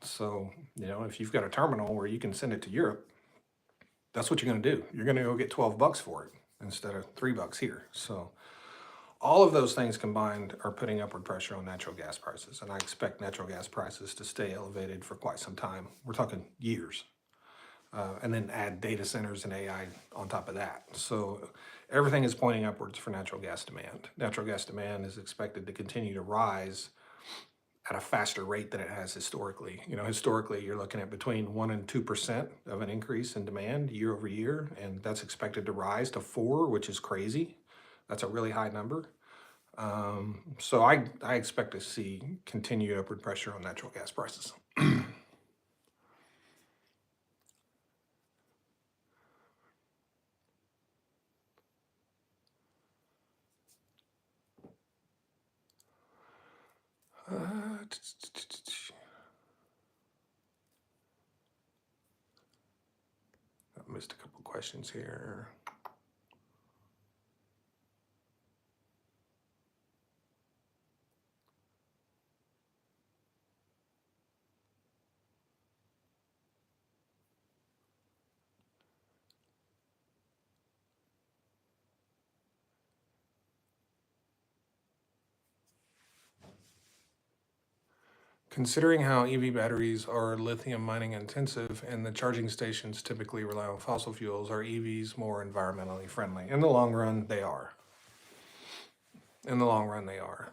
So, if you've got a terminal where you can send it to Europe, that's what you're going to do. You're going to go get $12 for it instead of $3 here. So, all of those things combined are putting upward pressure on natural gas prices, and I expect natural gas prices to stay elevated for quite some time. We're talking years. And then add data centers and AI on top of that. So everything is pointing upwards for natural gas demand. Natural gas demand is expected to continue to rise at a faster rate than it has historically. Historically, you're looking at between 1 and 2% of an increase in demand year over year, and that's expected to rise to 4, which is crazy. That's a really high number. So I expect to see continued upward pressure on natural gas prices. Uh, I missed a couple questions here. Considering how EV batteries are lithium mining intensive and the charging stations typically rely on fossil fuels, are EVs more environmentally friendly? In the long run, they are. In the long run, they are.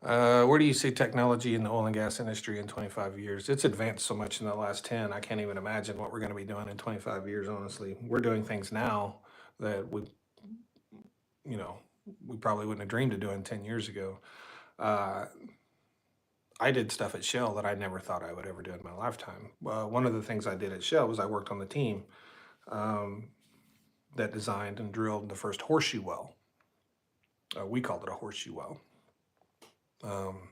Where do you see technology in the oil and gas industry in 25 years? It's advanced so much in the last 10. I can't even imagine what we're going to be doing in 25 years, honestly. We're doing things now that you know, we probably wouldn't have dreamed of doing 10 years ago. Uh, I did stuff at Shell that I never thought I would ever do in my lifetime. One of the things I did at Shell was I worked on the team um, that designed and drilled the first horseshoe well. We called it a horseshoe well. Um,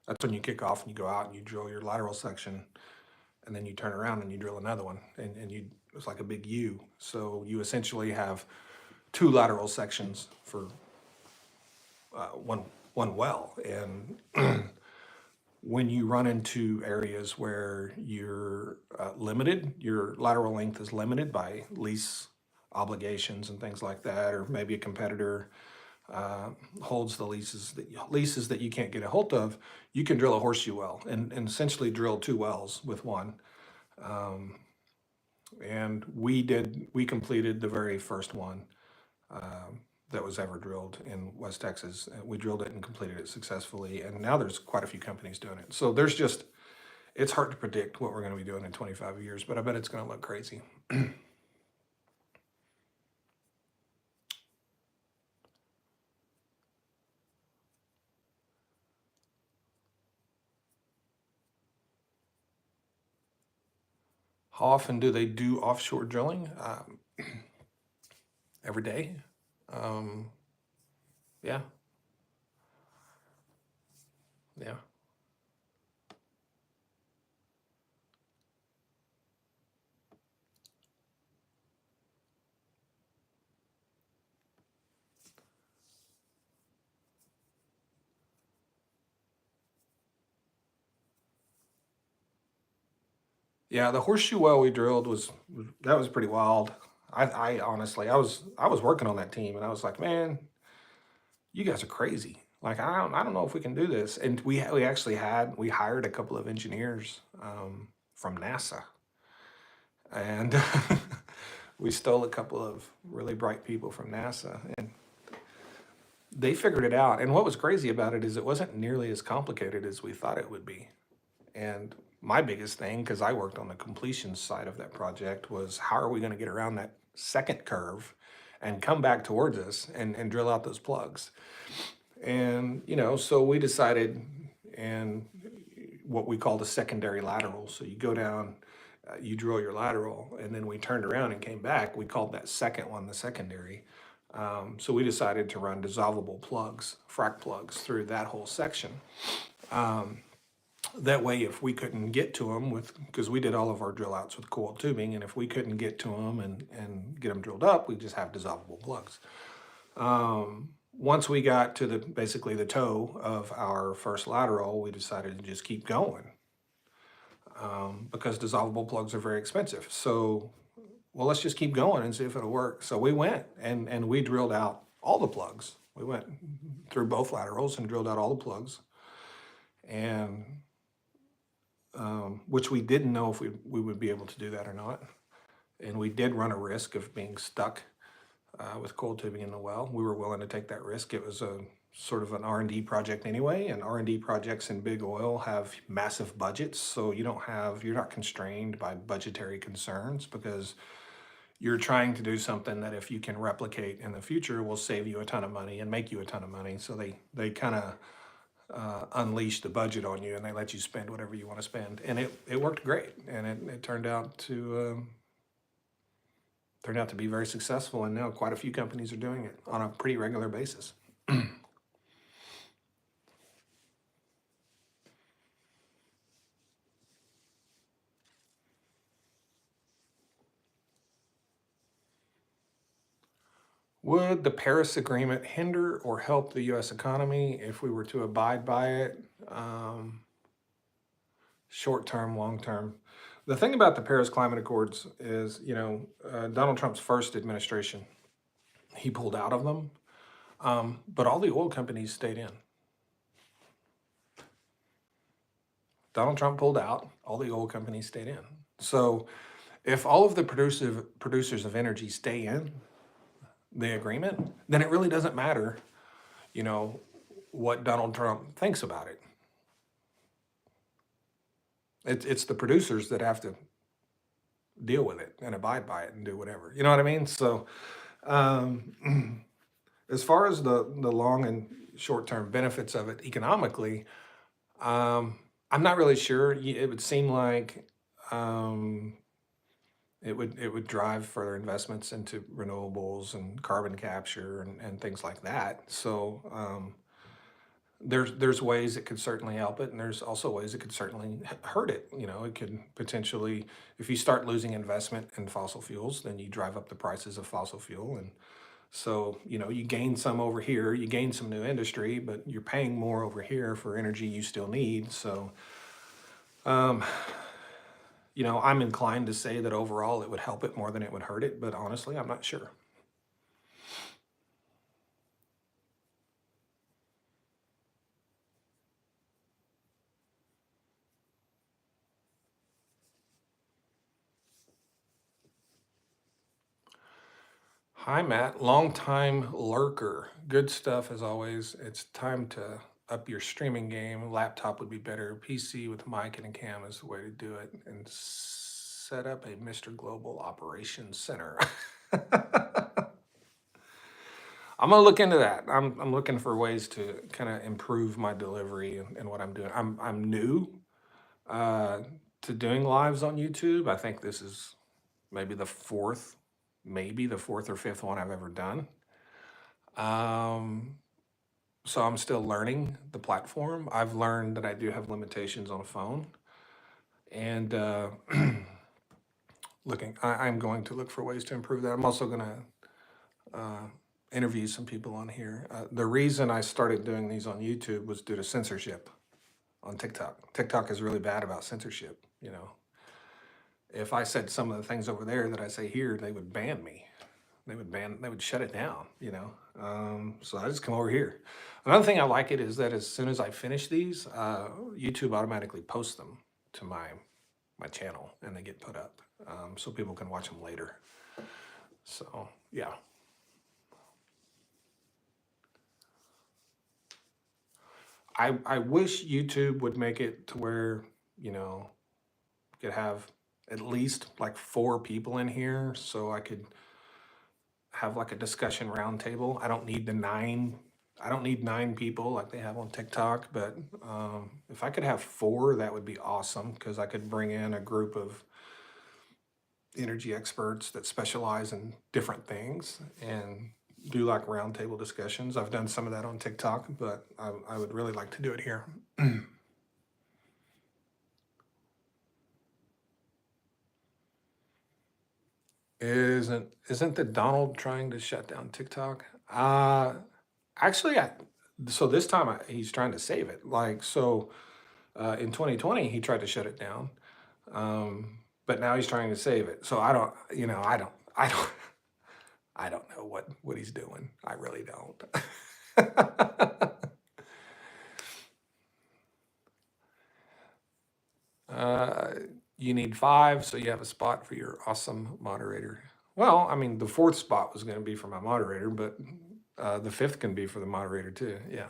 that's when you kick off and you go out and you drill your lateral section, and then you turn around and you drill another one, and it's like a big U. So you essentially have two lateral sections for one well, and when you run into areas where you're limited, your lateral length is limited by lease obligations and things like that, or maybe a competitor uh, holds the leases that you can't get a hold of, you can drill a horseshoe well and essentially drill two wells with one. Um, and we completed the very first one that was ever drilled in West Texas. We drilled it and completed it successfully, and now there's quite a few companies doing it. So it's hard to predict what we're going to be doing in 25 years, but I bet it's going to look crazy. How often do they do offshore drilling? Every day. Um, yeah, yeah. Yeah, the horseshoe well we drilled that was pretty wild. I honestly, I was working on that team and I was like, man, you guys are crazy. Like I don't know if we can do this. And we hired a couple of engineers from NASA, and we stole a couple of really bright people from NASA, and they figured it out. And what was crazy about it is it wasn't nearly as complicated as we thought it would be. And my biggest thing, because I worked on the completion side of that project, was how are we going to get around that second curve and come back towards us and drill out those plugs? And, so we decided, and what we call the secondary lateral. So you go down, you drill your lateral, and then we turned around and came back. We called that second one the secondary. So we decided to run dissolvable plugs, frac plugs, through that whole section. That way, if we couldn't get to them because we did all of our drill outs with coiled tubing, and if we couldn't get to them and get them drilled up, we just have dissolvable plugs. Once we got to basically the toe of our first lateral, we decided to just keep going because dissolvable plugs are very expensive. So, well, let's just keep going and see if it'll work. So we went and we drilled out all the plugs. We went through both laterals and drilled out all the plugs, and which we didn't know if we would be able to do that or not. And we did run a risk of being stuck with coiled tubing in the well. We were willing to take that risk. It was a sort of an R&D project anyway, and R&D projects in big oil have massive budgets, so you're not constrained by budgetary concerns because you're trying to do something that if you can replicate in the future will save you a ton of money and make you a ton of money. So they kind of unleash the budget on you and they let you spend whatever you want to spend, and it worked great, and it turned out to be very successful, and now quite a few companies are doing it on a pretty regular basis. Would the Paris Agreement hinder or help the US economy if we were to abide by it? Short term, long term. The thing about the Paris Climate Accords is, Donald Trump's first administration he pulled out of them. But all the oil companies stayed in. Donald Trump pulled out, all the oil companies stayed in. So if all of the producers of energy stay in the agreement, then it really doesn't matter, you know, what Donald Trump thinks about it. It's the producers that have to deal with it and abide by it and do whatever. You know what I mean? So as far as the long and short term benefits of it economically, I'm not really sure. It would seem like um, it would drive further investments into renewables and carbon capture and things like that. So there's ways it could certainly help it, and there's also ways it could certainly hurt it. You know, it could potentially, if you start losing investment in fossil fuels, then you drive up the prices of fossil fuel, and so you gain some over here, you gain some new industry, but you're paying more over here for energy you still need. So um, I'm inclined to say that overall it would help it more than it would hurt it, but honestly, I'm not sure. Hi, Matt. Long time lurker. Good stuff as always. It's time to up your streaming game. Laptop would be better. PC with a mic and a cam is the way to do it. And set up a Mr. Global Operations Center. I'm gonna look into that. I'm looking for ways to kind of improve my delivery and what I'm doing. I'm new uh, to doing lives on YouTube. I think this is maybe the fourth or fifth one I've ever done. Um, so I'm still learning the platform. I've learned that I do have limitations on a phone, and I'm going to look for ways to improve that. I'm also going to uh, interview some people on here. The reason I started doing these on YouTube was due to censorship on TikTok. TikTok is really bad about censorship. If I said some of the things over there that I say here, they would ban me. They would shut it down. So I just come over here. Another thing I like it is that as soon as I finish these, YouTube automatically posts them to my channel and they get put up, so people can watch them later. So yeah, I wish YouTube would make it to where you know you could have at least like four people in here, so I could have like a discussion roundtable. I don't need nine people like they have on TikTok, but if I could have four, that would be awesome because I could bring in a group of energy experts that specialize in different things and do like roundtable discussions. I've done some of that on TikTok, but I would really like to do it here. Isn't the Donald trying to shut down TikTok? Actually, so this time he's trying to save it. Like so, in 2020 he tried to shut it down, but now he's trying to save it. So I don't know what he's doing. I really don't. uh, you need five, so you have a spot for your awesome moderator. Well, I mean, the fourth spot was going to be for my moderator, but the fifth can be for the moderator too. Yeah.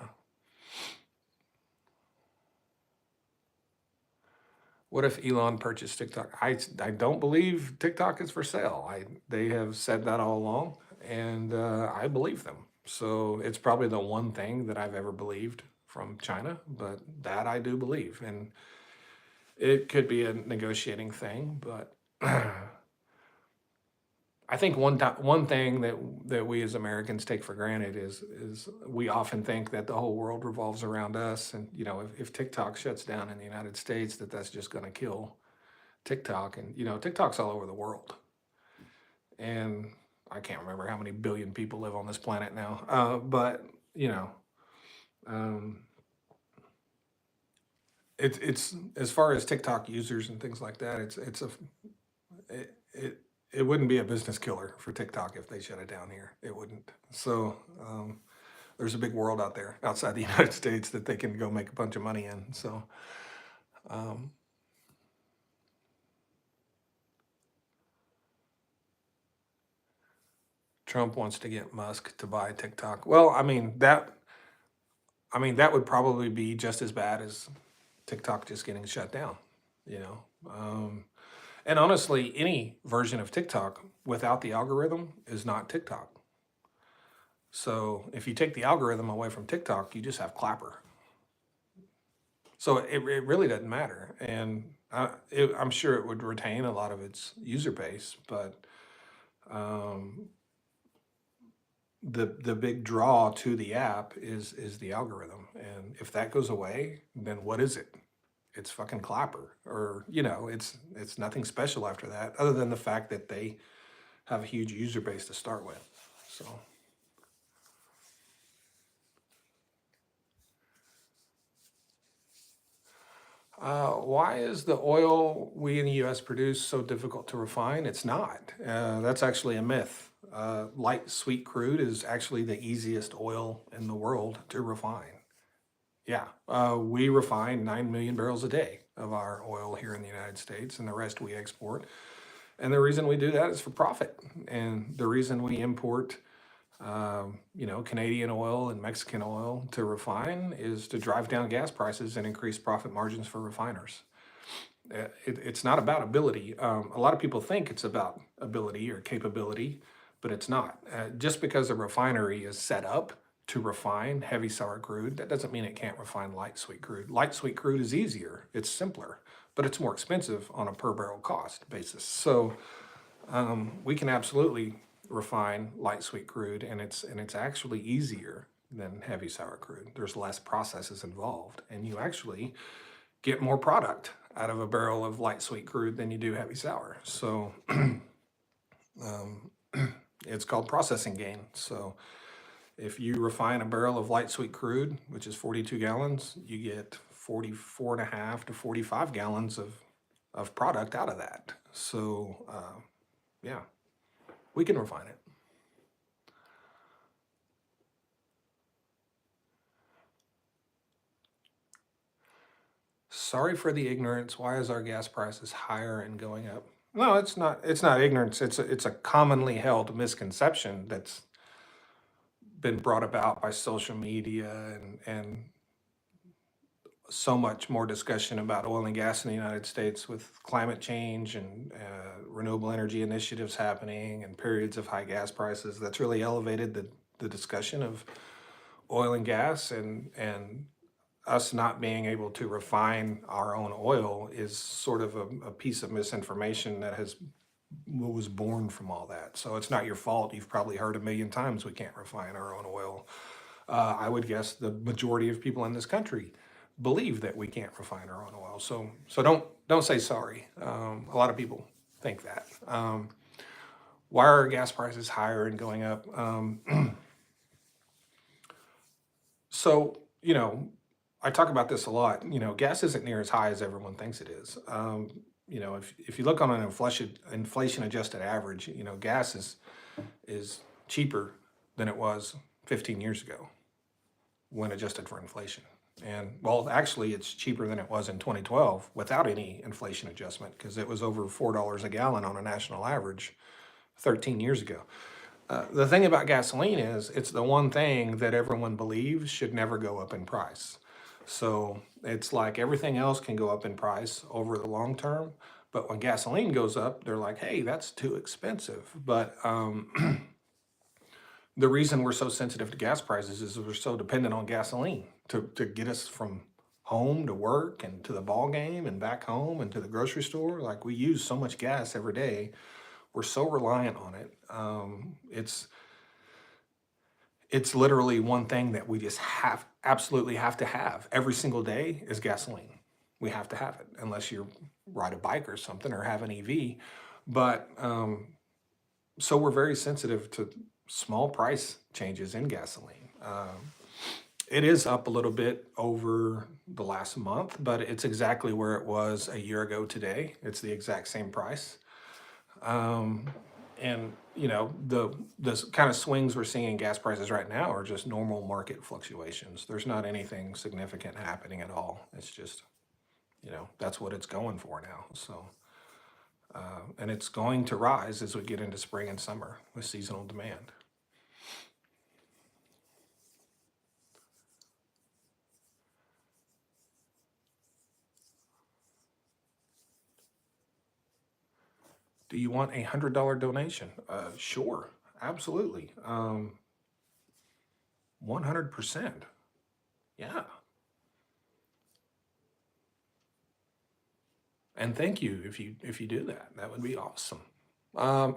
What if Elon purchased TikTok? I don't believe TikTok is for sale. They have said that all along, and I believe them. So it's probably the one thing that I've ever believed from China, but that I do believe, and it could be a negotiating thing. But I think one thing that we as Americans take for granted is we often think that the whole world revolves around us, and if TikTok shuts down in the United States, that's just going to kill TikTok, and TikTok's all over the world, and I can't remember how many billion people live on this planet now, but you know, um, it's as far as TikTok users and things like that, it it wouldn't be a business killer for TikTok if they shut it down here. It wouldn't. So there's a big world out there outside the United States that they can go make a bunch of money in. So um, Trump wants to get Musk to buy TikTok. Well, that would probably be just as bad as TikTok just getting shut down. You know, and honestly, any version of TikTok without the algorithm is not TikTok. So if you take the algorithm away from TikTok, you just have Clapper. So it really doesn't matter. And I'm sure it would retain a lot of its user base, but um, the big draw to the app is the algorithm. And if that goes away, then what is it? It's fucking Clapper, or it's nothing special after that, other than the fact that they have a huge user base to start with. So. Why is the oil we in the US produce so difficult to refine? It's not. That's actually a myth. Light sweet crude is actually the easiest oil in the world to refine. Yeah, we refine 9 million barrels a day of our oil here in the United States, and the rest we export. And the reason we do that is for profit. And the reason we import Canadian oil and Mexican oil to refine is to drive down gas prices and increase profit margins for refiners. It's not about ability. A lot of people think it's about ability or capability, but it's not. Just because a refinery is set up to refine heavy sour crude, that doesn't mean it can't refine light sweet crude. Light sweet crude is easier, it's simpler, but it's more expensive on a per barrel cost basis. So we can absolutely refine light sweet crude, and it's actually easier than heavy sour crude. There's less processes involved, and you actually get more product out of a barrel of light sweet crude than you do heavy sour. So um, it's called processing gain. So if you refine a barrel of light sweet crude, which is 42 gallons, you get 44 and a half to 45 gallons of product out of that. So yeah, we can refine it. Sorry for the ignorance. Why is our gas prices higher and going up? No, it's not. It's not ignorance. It's a commonly held misconception that's been brought about by social media and so much more discussion about oil and gas in the United States with climate change and renewable energy initiatives happening and periods of high gas prices. That's really elevated the discussion of oil and gas, and us not being able to refine our own oil is sort of a piece of misinformation that was born from all that. So it's not your fault. You've probably heard a million times we can't refine our own oil. I would guess the majority of people in this country believe that we can't refine our own oil. So don't say sorry. A lot of people think that. Why are gas prices higher and going up? So I talk about this a lot. Gas isn't near as high as everyone thinks it is. If you look on an inflation adjusted average, gas is cheaper than it was 15 years ago when adjusted for inflation. And well, actually, it's cheaper than it was in 2012 without any inflation adjustment, because it was over $4 a gallon on a national average 13 years ago. The thing about gasoline is it's the one thing that everyone believes should never go up in price. So it's like everything else can go up in price over the long term, but when gasoline goes up, they're like, hey, that's too expensive. But the reason we're so sensitive to gas prices is we're so dependent on gasoline to get us from home to work and to the ball game and back home and to the grocery store. Like, we use so much gas every day. We're so reliant on it. It's literally one thing that we just absolutely have to have every single day is gasoline. We have to have it unless you ride a bike or something or have an EV. But so we're very sensitive to small price changes in gasoline. It is up a little bit over the last month, but it's exactly where it was a year ago today. It's the exact same price. Um, and the kind of swings we're seeing in gas prices right now are just normal market fluctuations. There's not anything significant happening at all. It's just, that's what it's going for now. So, and it's going to rise as we get into spring and summer with seasonal demand. Do you want $100 donation? Sure, absolutely. 100%. Yeah. And thank you if you do that. That would be awesome. Um,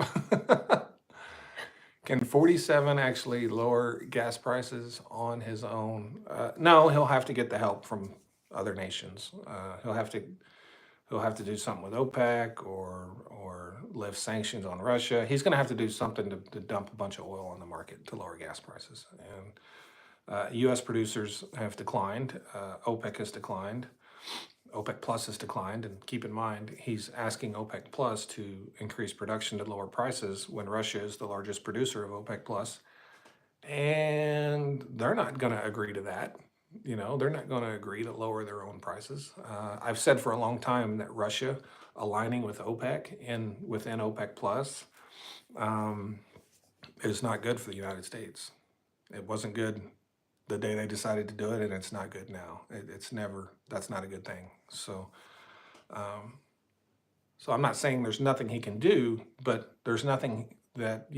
can 47 actually lower gas prices on his own? No, he'll have to get the help from other nations. He'll have to do something with OPEC or lift sanctions on Russia. He's going to have to do something to dump a bunch of oil on the market to lower gas prices. And U.S. producers have declined. OPEC has declined. OPEC Plus has declined, and keep in mind, he's asking OPEC Plus to increase production to lower prices when Russia is the largest producer of OPEC Plus, and they're not going to agree to that. They're not going to agree to lower their own prices. I've said for a long time that Russia aligning with OPEC and within OPEC Plus um, is not good for the United States. It wasn't good the day they decided to do it, and it's not good now. It's never. That's not a good thing. Um, so I'm not saying there's nothing he can do, but there's nothing that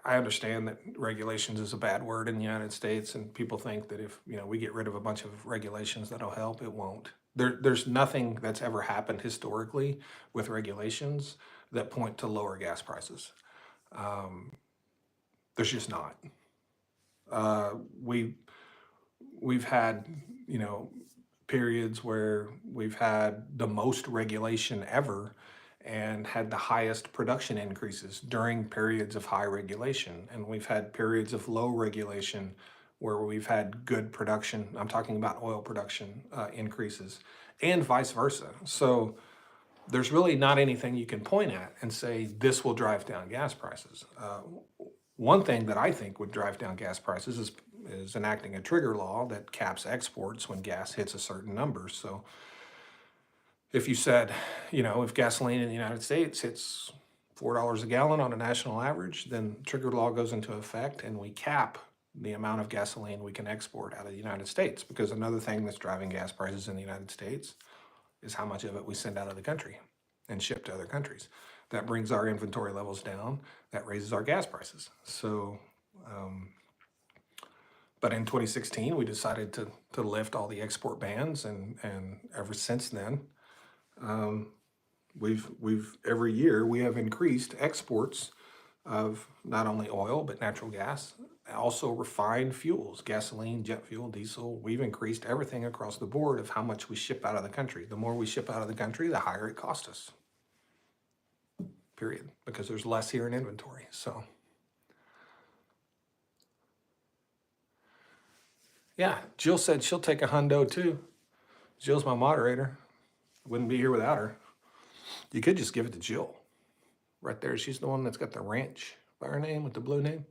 I understand that regulations is a bad word in the United States, and people think that if we get rid of a bunch of regulations that'll help. It won't. There's nothing that's ever happened historically with regulations that point to lower gas prices. Um, there's just not. Uh, we we've had you know periods where we've had the most regulation ever and had the highest production increases during periods of high regulation. And we've had periods of low regulation where we've had good production. I'm talking about oil production increases and vice versa. So there's really not anything you can point at and say this will drive down gas prices. One thing that I think would drive down gas prices is enacting a trigger law that caps exports when gas hits a certain number. So if you said, if gasoline in the United States hits $4 a gallon on a national average, then trigger law goes into effect and we cap the amount of gasoline we can export out of the United States. Because another thing that's driving gas prices in the United States is how much of it we send out of the country and ship to other countries. That brings our inventory levels down. That raises our gas prices. So, but in 2016, we decided to lift all the export bans, and ever since then, um, we've every year we have increased exports of not only oil but natural gas, also refined fuels, gasoline, jet fuel, diesel. We've increased everything across the board of how much we ship out of the country. The more we ship out of the country, the higher it costs us. Period. Because there's less here in inventory. So yeah, Jill said she'll take a hundo too. Jill's my moderator. Wouldn't be here without her. You could just give it to Jill. Right there. She's the one that's got the ranch by her name with the blue name.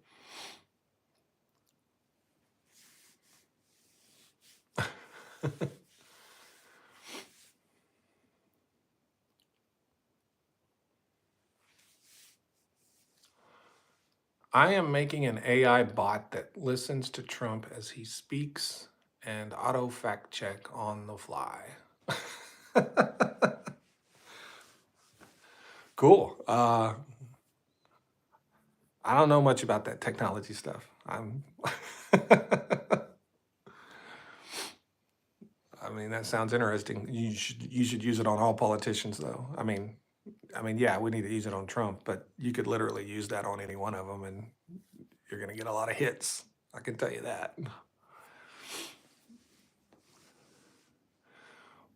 I am making an AI bot that listens to Trump as he speaks and auto fact check on the fly. Cool. I don't know much about that technology stuff. I mean, that sounds interesting. You should use it on all politicians, though. Yeah, we need to use it on Trump, but you could literally use that on any one of them, and you're going to get a lot of hits. I can tell you that.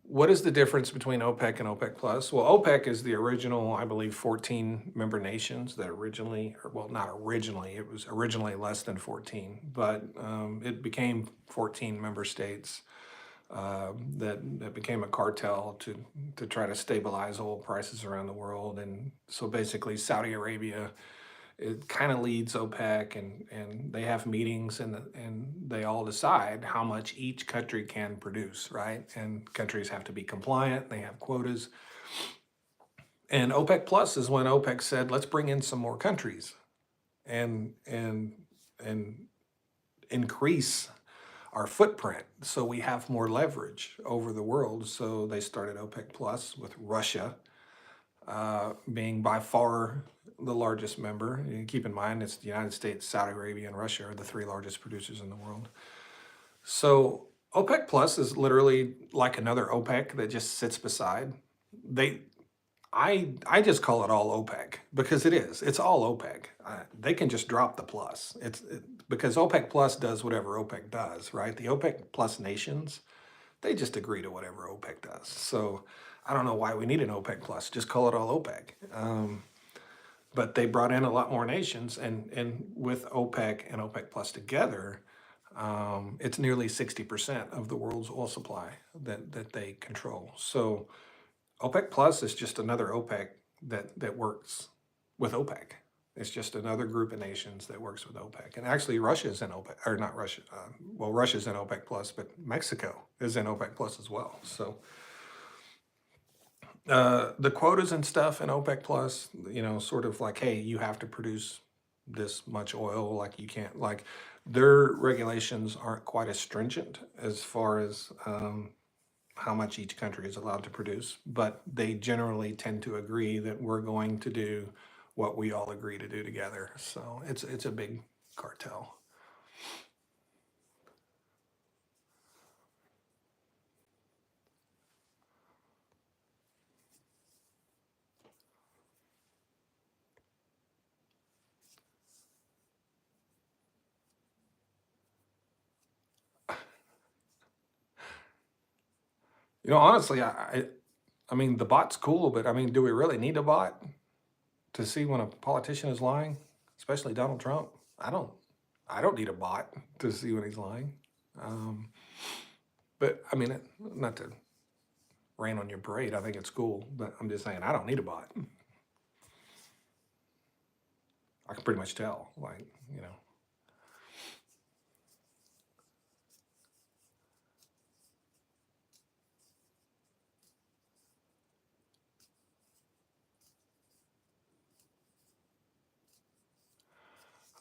What is the difference between OPEC and OPEC Plus? Well, OPEC is the original, I believe, 14 member nations that originally, or well, not originally, it was originally less than 14, but it became 14 member states. that became a cartel to try to stabilize oil prices around the world. And so basically, Saudi Arabia, it kind of leads OPEC, and they have meetings, and they all decide how much each country can produce, right? And countries have to be compliant. They have quotas. And OPEC Plus is when OPEC said, let's bring in some more countries and increase our footprint so we have more leverage over the world. So they started OPEC Plus with Russia being by far the largest member. And keep in mind, it's the United States, Saudi Arabia, and Russia are the three largest producers in the world. So OPEC Plus is literally like another OPEC that just sits beside. They I just call it all OPEC because it is. It's all OPEC. They can just drop the plus. Because OPEC Plus does whatever OPEC does, right? The OPEC Plus nations, they just agree to whatever OPEC does. So I don't know why we need an OPEC Plus. Just call it all OPEC. But they brought in a lot more nations, and with OPEC and OPEC Plus together, it's nearly 60% of the world's oil supply that they control. So OPEC Plus is just another OPEC that works with OPEC. It's just another group of nations that works with OPEC. And actually, Russia's in OPEC, or not Russia. Well, Russia's in OPEC Plus, but Mexico is in OPEC Plus as well. So the quotas and stuff in OPEC Plus, sort of like, hey, you have to produce this much oil. Like you can't, like their regulations aren't quite as stringent as far as how much each country is allowed to produce, but they generally tend to agree that we're going to do what we all agree to do together. So it's a big cartel. Honestly, I mean, the bot's cool, but I mean, do we really need a bot to see when a politician is lying, especially Donald Trump? I don't. I don't need a bot to see when he's lying. Um, but I mean, not to rain on your parade. I think it's cool, but I'm just saying I don't need a bot. I can pretty much tell, like you know.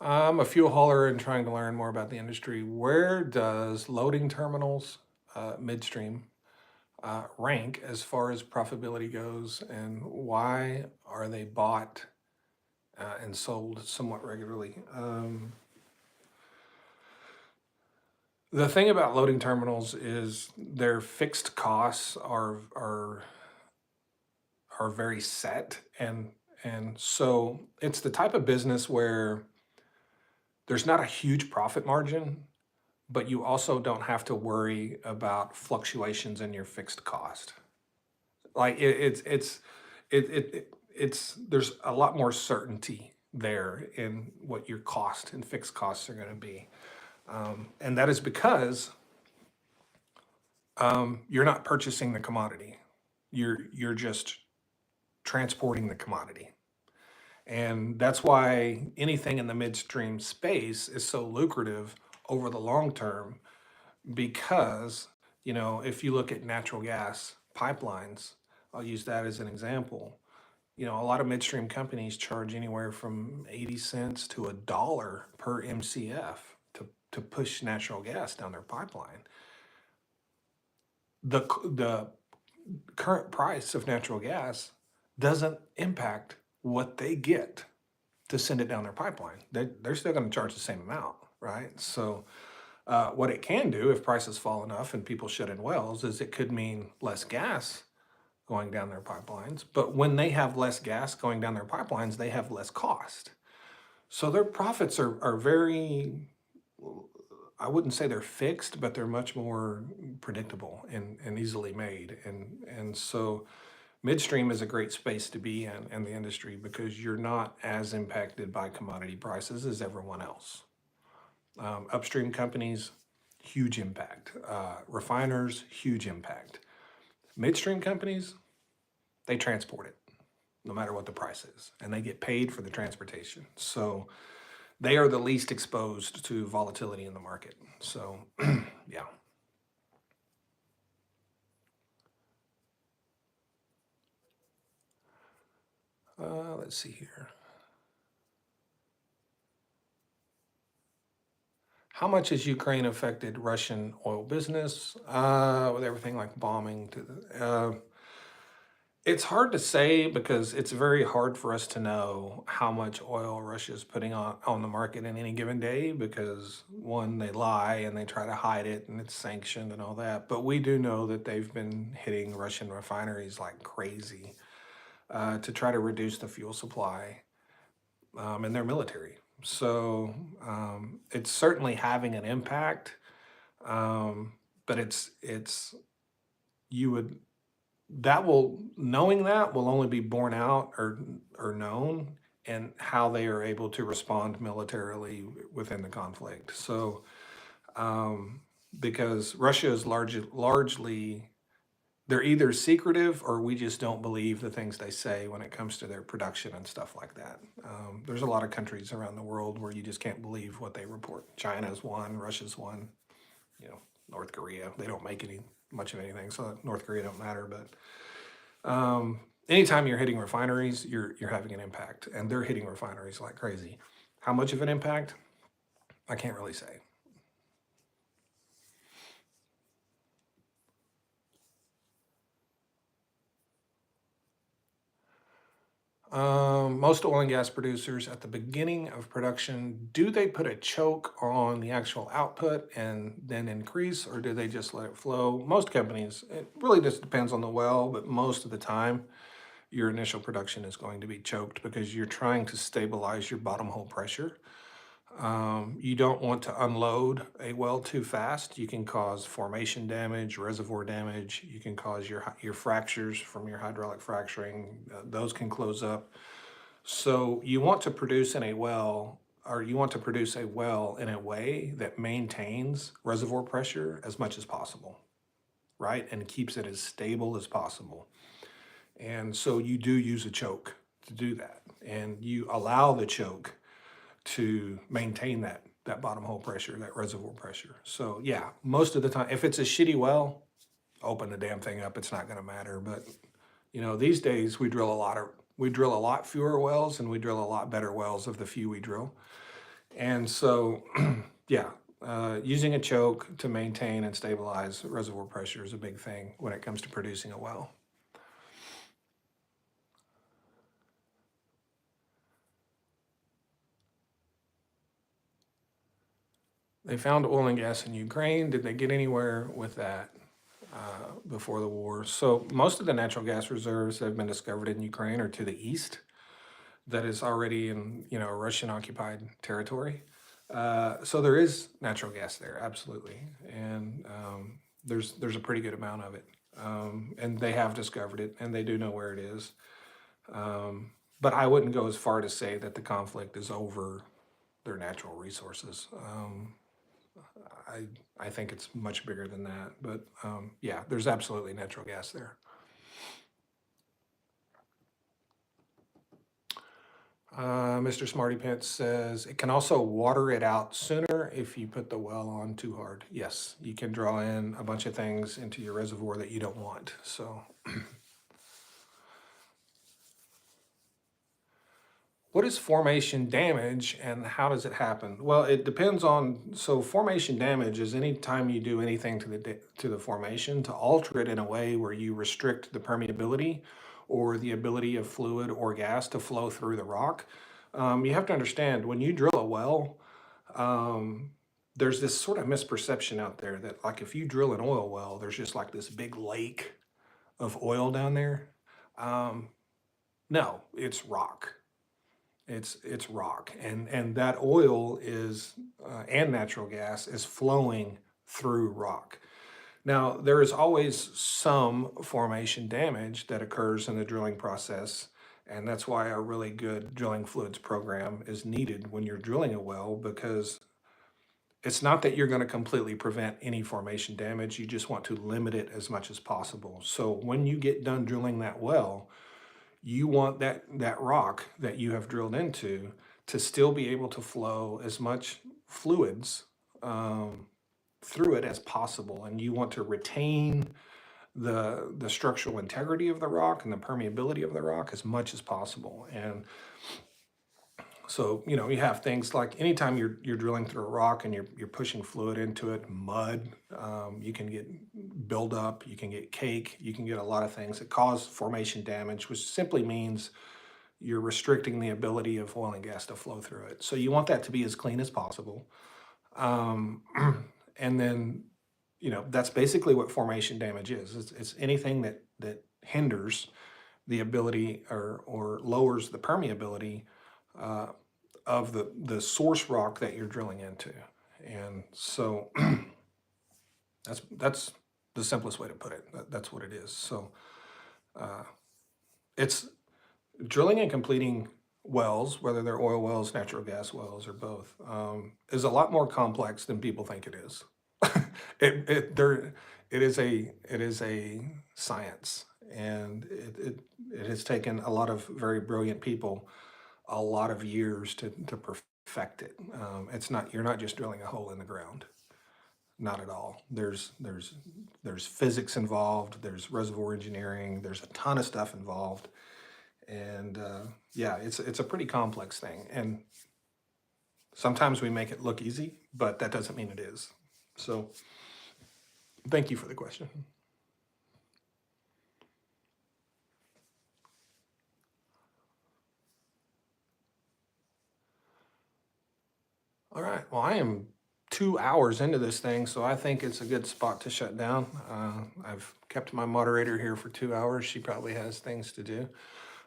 I'm a fuel hauler and trying to learn more about the industry. Where does loading terminals, midstream, rank as far as profitability goes, and why are they bought and sold somewhat regularly? The thing about loading terminals is their fixed costs are very set, and so it's the type of business where there's not a huge profit margin, but you also don't have to worry about fluctuations in your fixed cost. Like it's there's a lot more certainty there in what your cost and fixed costs are going to be, and that is because you're not purchasing the commodity. You're just transporting the commodity. And that's why anything in the midstream space is so lucrative over the long term because, if you look at natural gas pipelines, I'll use that as an example. A lot of midstream companies charge anywhere from 80 cents to a dollar per MCF to push natural gas down their pipeline. The current price of natural gas doesn't impact what they get to send it down their pipeline. They're still going to charge the same amount, right? So, what it can do if prices fall enough and people shut in wells is it could mean less gas going down their pipelines. But when they have less gas going down their pipelines, they have less cost. So their profits are very, I wouldn't say they're fixed, but they're much more predictable and easily made. And so midstream is a great space to be in the industry because you're not as impacted by commodity prices as everyone else. Upstream companies, huge impact. Refiners, huge impact. Midstream companies, they transport it no matter what the price is, and they get paid for the transportation. So they are the least exposed to volatility in the market. So, yeah. Let's see here. How much has Ukraine affected Russian oil business with everything like bombing to it's hard to say because it's very hard for us to know how much oil Russia is putting on the market in any given day because one, they lie and they try to hide it and it's sanctioned and all that. But we do know that they've been hitting Russian refineries like crazy to try to reduce the fuel supply in their military. So it's certainly having an impact, but it's you would that will knowing that will only be borne out or known and how they are able to respond militarily within the conflict. So because Russia is largely they're either secretive or we just don't believe the things they say when it comes to their production and stuff like that. There's a lot of countries around the world where you just can't believe what they report. China's one, Russia's one, you know, North Korea. They don't make any much of anything, so North Korea don't matter. But anytime you're hitting refineries, you're having an impact, and they're hitting refineries like crazy. How much of an impact? I can't really say. Most oil and gas producers at the beginning of production, do they put a choke on the actual output and then increase, or do they just let it flow? Most companies, it really just depends on the well, but most of the time, your initial production is going to be choked because you're trying to stabilize your bottom hole pressure. You don't want to unload a well too fast. You can cause formation damage, reservoir damage. You can cause your fractures from your hydraulic fracturing. Those can close up. So you want to produce in a well, or you want to produce a well in a way that maintains reservoir pressure as much as possible, right? And keeps it as stable as possible. And so you do use a choke to do that. And you allow the choke to maintain that bottom hole pressure, that reservoir pressure. So yeah, most of the time, if it's a shitty well, open the damn thing up. It's not going to matter. But these days we drill a lot fewer wells and we drill a lot better wells of the few we drill. And so, yeah, using a choke to maintain and stabilize reservoir pressure is a big thing when it comes to producing a well. They found oil and gas in Ukraine. Did they get anywhere with that before the war? So most of the natural gas reserves that have been discovered in Ukraine are to the east. That is already in Russian occupied territory. So there is natural gas there, absolutely, and there's a pretty good amount of it, and they have discovered it, and they do know where it is. But I wouldn't go as far to say that the conflict is over their natural resources. I I think it's much bigger than that. But yeah, there's absolutely natural gas there. Mr. Smarty Pants says it can also water it out sooner if you put the well on too hard. Yes, you can draw in a bunch of things into your reservoir that you don't want. So, what is formation damage and how does it happen? Well, it depends on. So, formation damage is any time you do anything to the formation to alter it in a way where you restrict the permeability or the ability of fluid or gas to flow through the rock. You have to understand when you drill a well, um, there's this sort of misperception out there that like if you drill an oil well, there's just like this big lake of oil down there. Um, no, it's rock. It's rock, and that oil is and natural gas is flowing through rock. Now there is always some formation damage that occurs in the drilling process, and that's why a really good drilling fluids program is needed when you're drilling a well because it's not that you're going to completely prevent any formation damage. You just want to limit it as much as possible. So when you get done drilling that well, you want that rock that you have drilled into to still be able to flow as much fluids um, through it as possible, and you want to retain the structural integrity of the rock and the permeability of the rock as much as possible. And so, you have things like anytime you're drilling through a rock and you're pushing fluid into it, mud, you can get buildup, you can get cake, you can get a lot of things that cause formation damage, which simply means you're restricting the ability of oil and gas to flow through it. So you want that to be as clean as possible. Um, and then, that's basically what formation damage is. It's anything that hinders the ability or lowers the permeability uh, of the source rock that you're drilling into. And so that's the simplest way to put it. That's what it is. So uh, it's drilling and completing wells, whether they're oil wells, natural gas wells, or both, is a lot more complex than people think it is. It is a science, and it has taken a lot of very brilliant people a lot of years to perfect it. It's not You're not just drilling a hole in the ground, not at all. There's physics involved. There's reservoir engineering. There's a ton of stuff involved, and yeah, it's a pretty complex thing. And sometimes we make it look easy, but that doesn't mean it is. So, thank you for the question. All right. Well, I am 2 hours into this thing, so I think it's a good spot to shut down. I've kept my moderator here for 2 hours. She probably has things to do.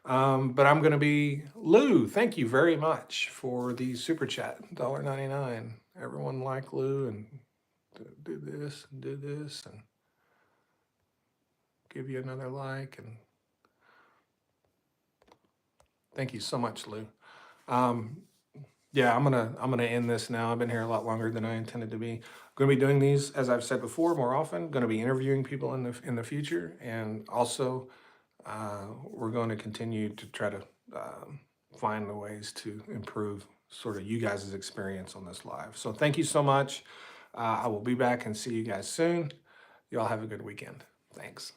But I'm going to be Lou. Thank you very much for the super chat, $1.99. Everyone like Lou and do this and do this and give you another like. And thank you so much, Lou. Yeah, I'm gonna end this now. I've been here a lot longer than I intended to be. I'm gonna be doing these, as I've said before, more often. Gonna be interviewing people in the future, and also we're going to continue to try to find the ways to improve sort of you guys' experience on this live. So thank you so much. I will be back and see you guys soon. Y'all have a good weekend. Thanks.